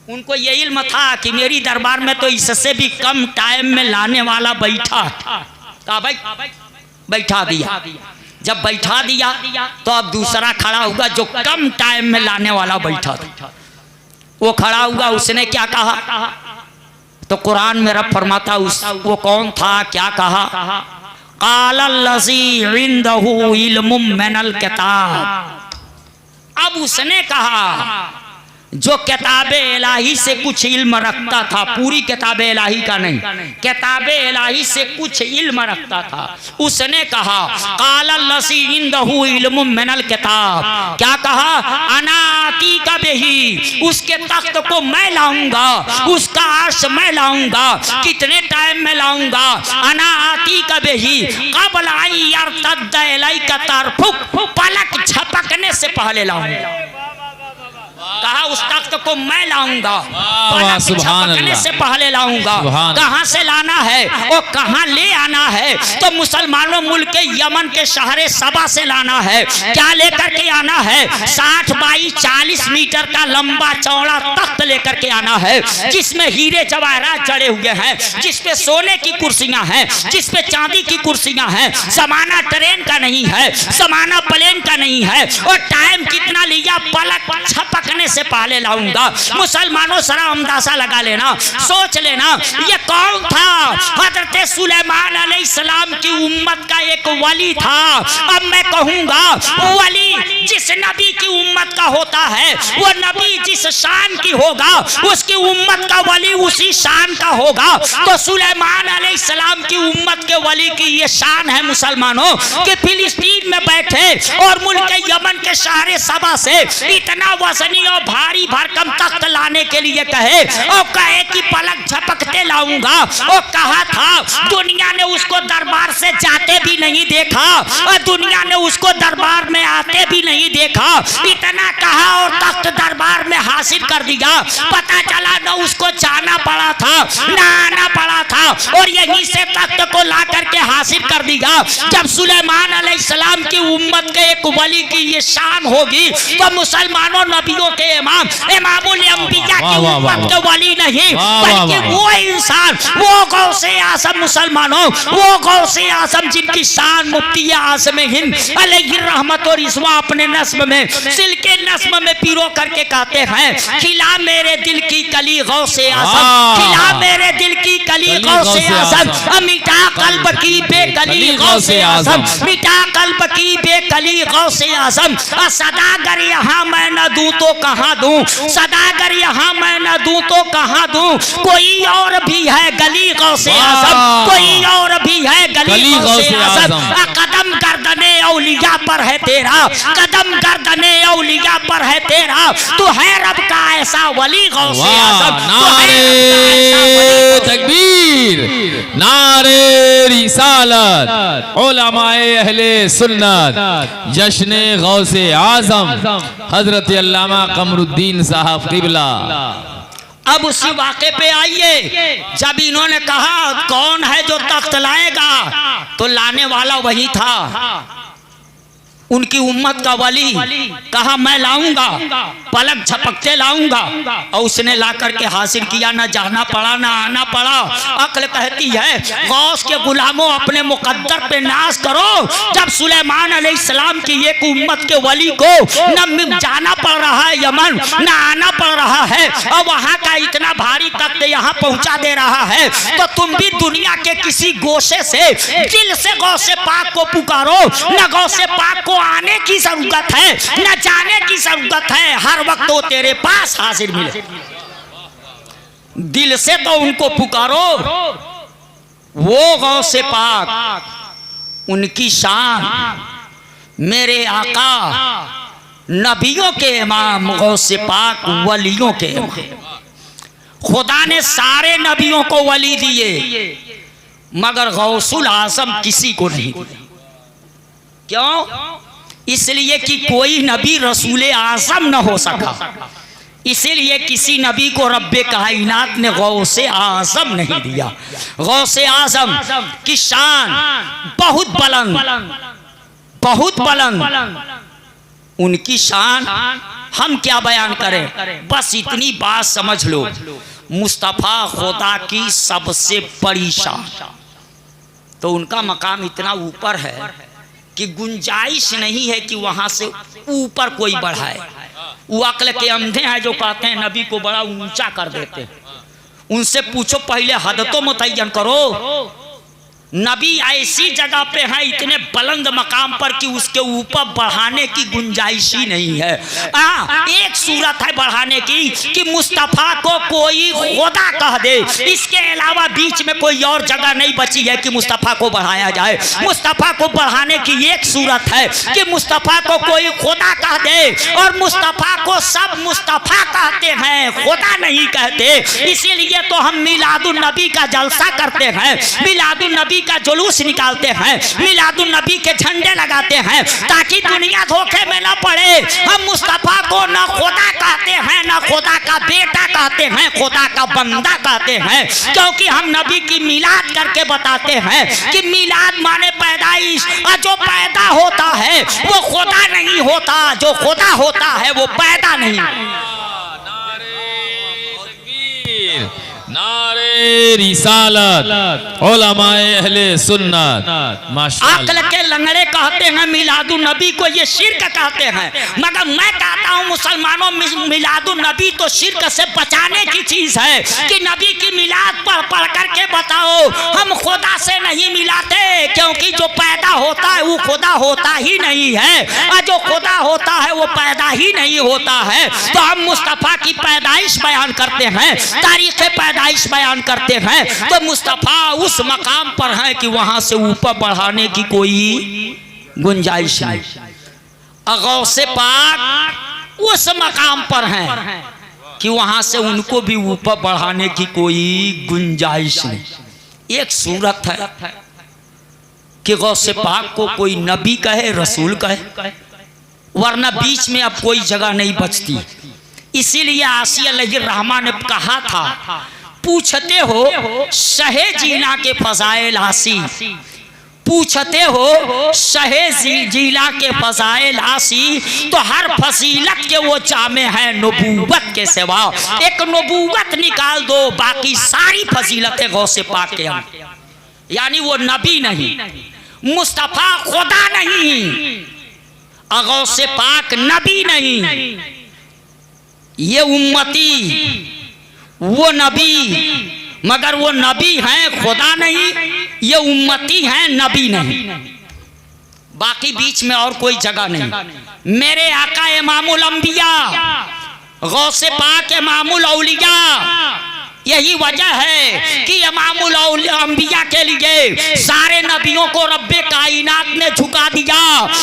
उनको ये इल्म था कि मेरी दरबार में तो इससे भी कम टाइम में लाने वाला बैठा। कहा भाई बैठा दिया। जब बैठा दिया तो अब दूसरा खड़ा होगा जो कम टाइम में लाने वाला बैठा था। वो खड़ा हुआ, उसने क्या कहा? तो कुरान में रब फरमाता वो कौन था, क्या कहा? क़ालल्लज़ी इंदहु इल्मुम मिनल किताब। अब उसने कहा जो किताबे इलाही से कुछ इल्म रखता था, पूरी किताबे इलाही का नहीं, किताबे इलाही से कुछ इल्म रखता था, उसने कहा क़ालल्लज़ी इंदहु इल्मुम मिनल किताब। क्या कहा? अनाती का बेही, उसके तख्त को मैं लाऊंगा, उसका अर्श मैं लाऊंगा। कितने टाइम में लाऊंगा? अनाती का बेही क़ब्ल अन यर्तद्द इलैका तरफुक, पलक झपकने से पहले लाऊंगा। कहा उस तख्त को मैं लाऊंगा, पलक से पहले लाऊंगा। कहां से लाना है और कहां ले आना है? तो मुसलमानों मुल्क के यमन के शहर सबा से लाना है। क्या लेकर के आना है? 60 बाई 40 मीटर का लंबा चौड़ा तख्त लेकर के आना है, जिसमें हीरे जवाहरात जड़े हुए हैं, जिसपे सोने की कुर्सियां हैं, जिसपे चांदी की कुर्सियां हैं। जमाना ट्रेन का नहीं है, जमाना प्लेन का नहीं है। और टाइम कितना लिया? पलक झपकने से पहले लाऊंगा। मुसलमानों जरा अंदाजा लगा लेना, सोच लेना, ये कौन था? हजरत सुलेमान अलैहिस्सलाम की उम्मत का एक वली था। अब मैं कहूंगा वली जिस नबी की उम्मत का होता है, वो नबी जिस शान की होगा, उसकी उम्मत का वली उसी शान का होगा। तो सुलेमान अलैहिस्सलाम की उम्मत के वली की ये शान है मुसलमानों कि फिलिस्तीन में बैठे और मुल्क यमन के शहर सबा से इतना वजनी और भारी भरकम तख्त लाने के लिए कहे और कहे कि पलक झपकते लाऊंगा। और कहा था दुनिया ने उसको दरबार से जाते भी नहीं देखा और दुनिया ने उसको दरबार में आते भी नहीं देखा। इतना कहा और तख्त दरबार में हासिल कर दिया। पता चला न उसको जाना पड़ा था न आना पड़ा था, और यहीं से तख्त को ला करके हासिल कर दिया। जब सुलेमान अलैहिस्सलाम की उम्मत के एक वली की ये शान होगी तो मुसलमानों नबियों के इमाम इमामुल अंबिया की उम्मत के वली नहीं, बल्कि वो इंसान, वो गौसे आज़म मुसलमानों, वो गौसे आज़म जिनकी शान मुफ्ती आज़म हिंद अलैहि रहमत और इस्वा अपने नस्म में सिल्के नस्म में पीरो करके कहते हैं, खिला मेरे दिल की कली गौसे आज़म, खिला मेरे दिल की कली गौसे आज़म, मिटा कल्ब की बेकली गौसे आज़म, मिटा कल्ब की बेकली गौसे आज़म। सदागर यहाँ मैं न दूं तो कहाँ दूं, सदागर यहाँ मैं न दूं तो कहाँ दूं। कोई और भी है गली गौसे आज़म, कोई और भी है गली गौसे आज़म। कदम गर्दने औलिया पर है तेरा, कदम गर्दने औलिया पर है तेरा। तू है रब का ऐसा वली गौसे आज़म। नारे तकबीर, नारे रिसालत, उलमाए अहले सुन्नत, जश्ने गौसे आज़म हजरत अल्लामा कमरुद्दीन साहब क़िबला। अब उसी वाक़े पे आइए। जब इन्होंने कहा कौन है जो तख्त लाएगा, तो लाने वाला वही था। उनकी उम्मत का वली कहा मैं लाऊंगा, पलक झपकते लाऊंगा, और उसने ला करके हासिल किया। ना जाना पड़ा ना आना पड़ा। अक्ल कहती है गौस के गुलामों अपने मुकद्दर पे नाज करो। जब सुलेमान अलैहिस्सलाम की एक उम्मत के वली को न जाना पड़ रहा है यमन, न आना पड़ रहा है, और वहां का इतना भारी तख्त यहाँ पहुंचा दे रहा है, तो तुम भी दुनिया के किसी गोशे से दिल से गौसे पाक को पुकारो। न गौसे पाक को आने की जरूरत है न जाने की जरूरत है, हर वक्त वो तेरे पास हाजिर मिले। दिल से तो उनको पुकारो। वो गौसे पाक, उनकी शान, मेरे आका नबियों के इमाम गौसे पाक वलियों के इमाम। खुदा ने सारे नबियों को वली दिए मगर गौसुल आजम किसी को नहीं दिया। क्यों? इसलिए कि कोई नबी रसूल आजम न हो सका, इसीलिए किसी नबी को रब्बे कायनात ने गौसे आजम नहीं दिया। गौसे आजम की शान बहुत बुलंद, बहुत बुलंद। उनकी शान हम क्या बयान करें, बस इतनी बात समझ लो, मुस्तफ़ा खुदा की सबसे बड़ी शान। तो उनका मकाम इतना ऊपर है कि गुंजाइश नहीं है कि वहां से ऊपर कोई बढ़ाए। वो अक्ल के अंधे हैं जो कहते हैं नबी को बड़ा ऊंचा कर देते हैं। उनसे पूछो पहले हद तो मुतय्यन करो। नबी ऐसी जगह पे है इतने बुलंद मकाम पर कि उसके ऊपर बढ़ाने की गुंजाइश ही नहीं है। एक सूरत है बढ़ाने की कि मुस्तफ़ा को कोई खुदा कह दे, इसके अलावा बीच में कोई और जगह नहीं बची है कि मुस्तफ़ा को बढ़ाया जाए। मुस्तफ़ा को बढ़ाने की एक सूरत है कि मुस्तफ़ा को कोई खुदा कह दे, और मुस्तफ़ा को सब मुस्तफ़ा कहते हैं, खुदा नहीं कहते। इसीलिए तो हम मिलादुन नबी का जलसा करते हैं, मिलादुन नबी का जुलूस निकालते हैं, मिलादुन नबी के झंडे लगाते हैं, ताकि दुनिया धोखे में न पड़े। हम मुस्तफ़ा को न खुदा कहते हैं, न खुदा का बेटा कहते हैं, खुदा का बंदा कहते हैं, क्योंकि हम नबी की मिलाद करके बताते हैं कि मिलाद माने पैदाइश। और जो पैदा होता है वो खुदा नहीं होता, जो खुदा होता है वो पैदा नहीं। नारे रिसालत उलमाए अहले सुन्नत अक्ल के लंगड़े कहते हैं मिलादुन नबी को ये शिर्क कहते हैं, मगर मैं कहता हूँ मुसलमानों मिलादुन नबी तो शिर्क से बचाने की चीज है कि नबी की मिलाद पढ़ करके बताओ हम खुदा से नहीं मिलाते, क्योंकि जो पैदा होता है वो खुदा होता ही नहीं है, और जो खुदा होता है वो पैदा ही नहीं होता है। तो हम मुस्तफ़ा की पैदाइश बयान करते हैं, तारीख़ पैदाइश बयान करते हैं, तो मुस्तफ़ा उस मकाम पर है कि वहां से ऊपर बढ़ाने की कोई गुंजाइश नहीं। गौसे पाक उस मकाम पर हैं कि वहां से उनको भी ऊपर बढ़ाने की कोई गुंजाइश नहीं। एक सूरत है कि गौसे पाक को कोई नबी कहे, रसूल कहे, वरना बीच में अब कोई जगह नहीं बचती। इसीलिए आसिया अलैहिर्रहमा ने कहा था, पूछते हो शहे जीना के फजाइल हासी, पूछते हो शहे जीला के फजाइल हासी, तो हर फजीलत के वो जामे हैं नबूवत के सिवा। एक नबूवत निकाल दो, बाकी सारी फजीलतें गौसे पाक के अंदर। यानी वो नबी नहीं, मुस्तफ़ा खुदा नहीं, गौसे पाक नबी नहीं, ये उम्मती वो नबी, मगर वो नबी हैं खुदा नहीं, ये उम्मती हैं नबी नहीं, बाकी बीच में और कोई जगह नहीं। मेरे आका इमामुल अंबिया गौसे पाक इमामुल औलिया, यही वजह है कि इमामुल अंबिया के लिए सारे नबियों को रब्बे कायनात ने झुका दिया,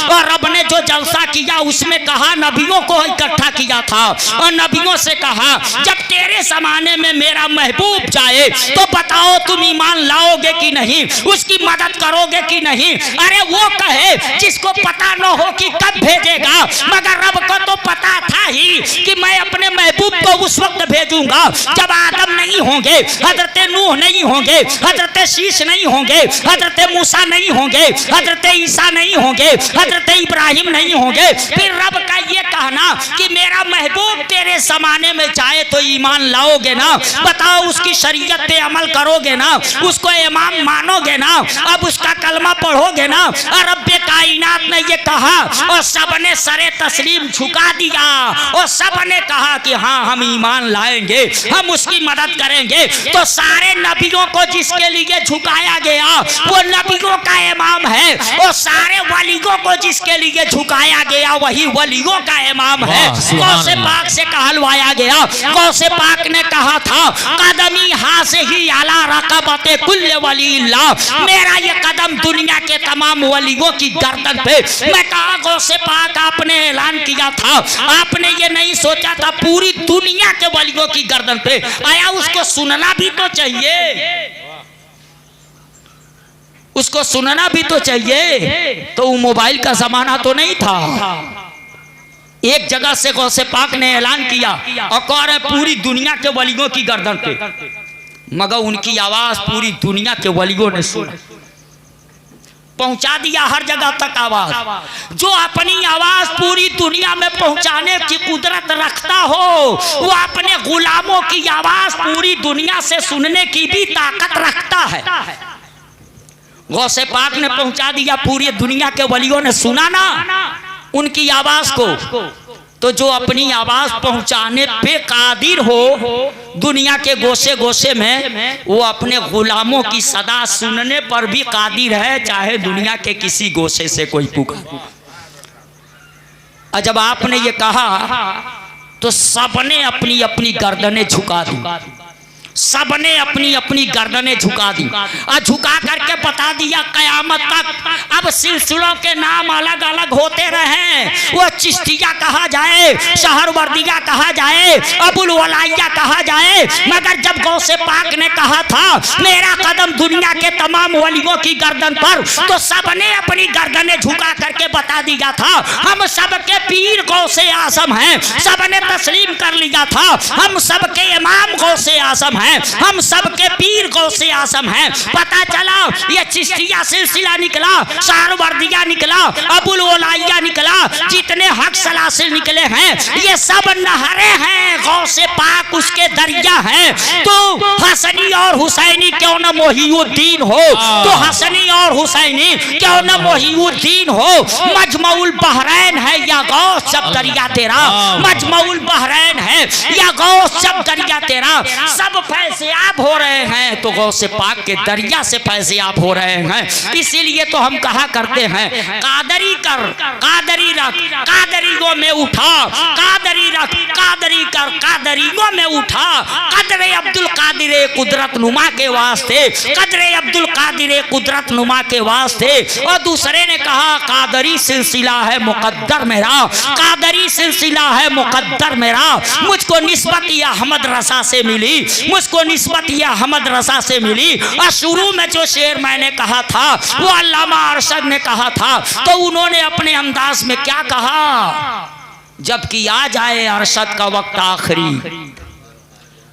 और रब ने जो जलसा किया उसमें कहा नबियों को इकट्ठा किया था, और नबियों से कहा जब तेरे जमाने में मेरा महबूब जाए तो बताओ तुम ईमान लाओगे कि नहीं, उसकी मदद करोगे कि नहीं। अरे वो कहे जिसको पता न हो कि कब भेजेगा, मगर रब को तो पता था ही कि मैं अपने महबूब को उस वक्त भेजूंगा जब आदम नहीं होंगे, हजरत नूह नहीं होंगे, हजरत शीश नहीं होंगे, हजरत मूसा नहीं होंगे, हजरत ईसा नहीं होंगे, हजरत इब्राहिम नहीं होंगे, फिर रब का ये कहना कि मेरा महबूब तेरे जमाने में जाए तो ईमान लाओगे ना? बताओ, उसकी शरीयत पे अमल करोगे ना? उसको इमाम मानोगे ना? अब उसका कलमा पढ़ोगे ना? और रब्बे कायनात ने ये कहा और सबने सरे तस्लीम झुका दिया और सबने कहा कि हाँ हम ईमान लाएंगे, हम उसकी मदद करेंगे। तो सारे नबियों को जिसके लिए झुकाया गया वो नबियों का इमाम है, और सारे वलियों को जिसके लिए झुकाया गया वही वलियों का इमाम है। गौसे पाक से कहलवाया गया, गौसे पाक ने कहा था कदमी हाथ से ही आला रकबते कुल्ले वलील्लाह, मेरा ये कदम दुनिया के तमाम वलियों की गर्दन पे। मैं कहा गौसे पाक आपने ऐलान किया था, आपने ये नहीं सोचा था पूरी दुनिया के वलियों की गर्दन पे आया, उसको सुनना भी तो चाहिए, उसको सुनना भी तो चाहिए। तो वो मोबाइल का जमाना तो नहीं था। एक जगह से गौसे पाक ने ऐलान किया और कह रहे पूरी दुनिया के वलियों की गर्दन पे, मगर उनकी आवाज पूरी दुनिया के वलियों ने सुना, पहुंचा दिया हर जगह तक आवाज। जो अपनी आवाज पूरी दुनिया में पहुंचाने की कुदरत रखता हो वो अपने गुलामों की आवाज पूरी दुनिया से सुनने की भी ताकत रखता है। गौसे पाक ने पहुंचा दिया, पूरी दुनिया के वलियों ने सुना ना उनकी आवाज को। तो जो अपनी आवाज पहुंचाने पे कादिर हो दुनिया के गोशे गोशे में, वो अपने गुलामों की सदा सुनने पर भी कादिर है, चाहे दुनिया के किसी गोशे से कोई पुकारे। और जब आपने ये कहा तो सबने अपनी अपनी गर्दनें झुका दी, सबने अपनी अपनी गर्दनें झुका दी और झुका करके बता दिया कयामत तक अब सिलसिलों के नाम अलग अलग होते रहे, वो चिश्तिया कहा जाए, शहरवर्दिया कहा जाए, अबुल वलाइया कहा जाए, मगर जब गौसे पाक ने कहा था मेरा कदम दुनिया के तमाम वलियों की गर्दन पर, तो सबने अपनी गर्दनें झुका करके बता दिया था हम सबके पीर गौसे आजम हैं। सबने तस्लीम कर लिया था हम सबके इमाम गौसे आजम हैं, हम सबके पीर गौसे आजम हैं। पता चला ये चिश्तिया सिलसिला निकला, शहरवर्दिया निकला, अबुल वलाइया निकला, जितने हक सलासिल निकले हैं ये सब नहरे हैं गौसे पाक उसके दरिया हैं। तो हसनी और हुसैनी क्यों न मोहिउद्दीन हो, तो हसनी और हुसैनी क्यों न मोहिउद्दीन हो। मजमउल बहरैन है या गौस जब दरिया तेरा, मजमउल बहरैन है या गौस जब दरिया तेरा, सब फैज़याब हो रहे हैं तो गौसे पाक के दरिया से फैज़याब हो रहे हैं। इसीलिए तो हम कहा करते हैं कादरी कर, कादरी रख, कादरीगो में उठा, कादरी रख, कादरी कर, कादरीगो में उठा। कदरे अब्दुल कादिर कुदरत नुमा के वास्ते, कदरे अब्दुल कादिर कुदरत नुमा के वास्ते। और दूसरे ने कहा कादरी सिलसिला है मुकद्दर मेरा, कादरी सिलसिला है मुकद्दर मेरा। मुझको निस्बत ये अहमद रसा से मिली, मुझको निस्बत ये अहमद रसा से मिली। और शुरू में जो शेर मैंने कहा था वो अल्लामा अरशद ने कहा था, तो उन्होंने अपने अंदाज में क्या कहा, जबकि आ जाए अरशद का वक्त आखिरी,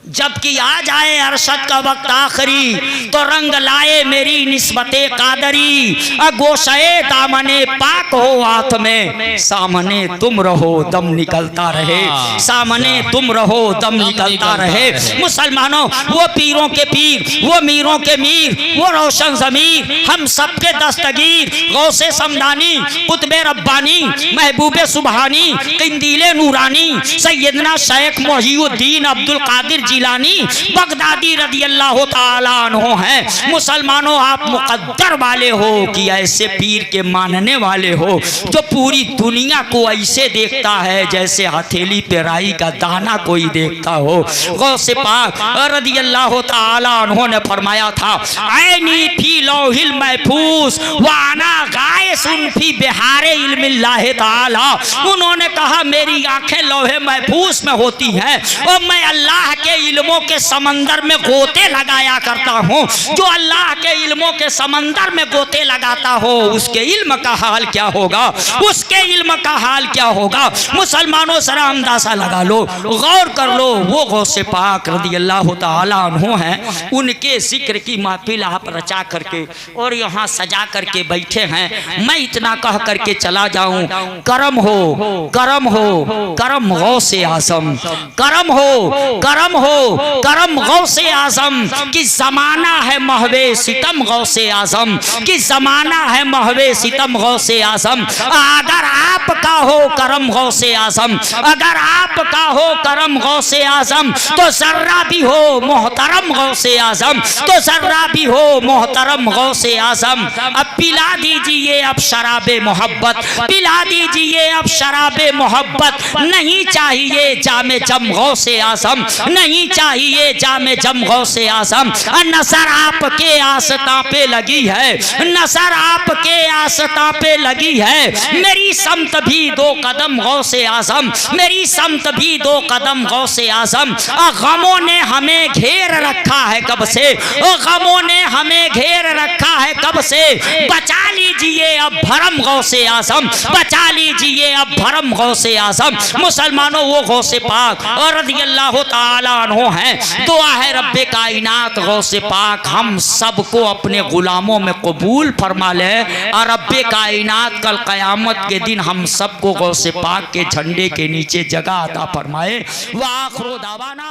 जबकि आ जाए अरशद का वक्त आखिरी, तो रंग लाए मेरी निस्बते कादरी। गोशे दामने पाक हो हाथ में, सामने तुम रहो दम निकलता रहे, सामने तुम रहो दम निकलता रहे। मुसलमानों वो पीरों के पीर, वो मीरों के मीर, वो रोशन ज़मीर, हम सबके दस्तगीर गौसे समदानी, कुतबे रब्बानी, महबूबे सुबहानी, किंदीले नूरानी, सैयदना शेख मोहिउद्दीन अब्दुल कादिर जिलानी बगदादी रदी अल्लाह ताला अन्हु हैं। मुसलमानों आप मुकद्दर वाले हो कि ऐसे पीर के मानने वाले हो जो पूरी दुनिया को ऐसे देखता है जैसे हथेली पे राई का दाना कोई देखता हो। गौसे पाक रदी अल्लाह ताला अन्हु ने फरमाया था ऐनी फी लौहिल महफूज वाना गायसुन फी बिहारे इल्मिल्लाह ताला। उन्होंने कहा मेरी आंखें लौहे महफूज में होती हैं और मैं अल्लाह के इल्मों के समंदर में गोते लगाया करता हूँ। जो अल्लाह के इल्मों के समंदर में गोते लगाता हो उसके इल्म का हाल क्या होगा, उसके इल्म का हाल क्या होगा। मुसलमानों सरा अंदाजा लगा लो, गौर कर लो। वो गौसे पाक रज़ी अल्लाह ताला अन्हु हैं, उनके जिक्र की महफिल आप रचा करके और यहाँ सजा करके बैठे हैं। मैं इतना कह करके चला जाऊं, करम हो, करम हो, करम गौसे आज़म, करम हो, करम हो, करम गौसे आज़म कि ज़माना है महवे सितम गौसे आज़म, कि ज़माना है महवे सितम गौसे आज़म। अगर आपका हो करम गौसे आज़म, अगर आपका हो करम गौसे आज़म तो जर्रा भी हो मोहतरम गौसे आज़म, तो जर्रा भी हो मोहतरम गौसे आज़म। अब पिला दीजिए अब शराबे मोहब्बत, पिला दीजिए अब शराबे मोहब्बत। नहीं चाहिए जामे जम गौसे आज़म, नहीं चाहिए जामे जम गौसे आज़म। नजर आपके आस्था पे लगी है, नजर आपके आस्था पे लगी है। मेरी समत भी दो कदम गौसे आज़म, मेरी समत भी दो कदम गौसे आज़म। गमों ने हमें घेर रखा है कब से, गमों ने हमें घेर रखा है कब से। बचा लीजिए अब भरम गौसे आज़म, बचा लीजिए अब भरम गौसे आज़म। मुसलमानों वो गौसे पाक और रज़ी अल्लाह ताला अन्हु हैं। दुआ है रब्बे कायनात गौसे पाक हम सबको अपने गुलामों में कबूल फरमा ले और रब्बे कायनात कल क़यामत के दिन हम सबको गौसे पाक के झंडे के नीचे जगह अता फरमाए। व आखिर दावाना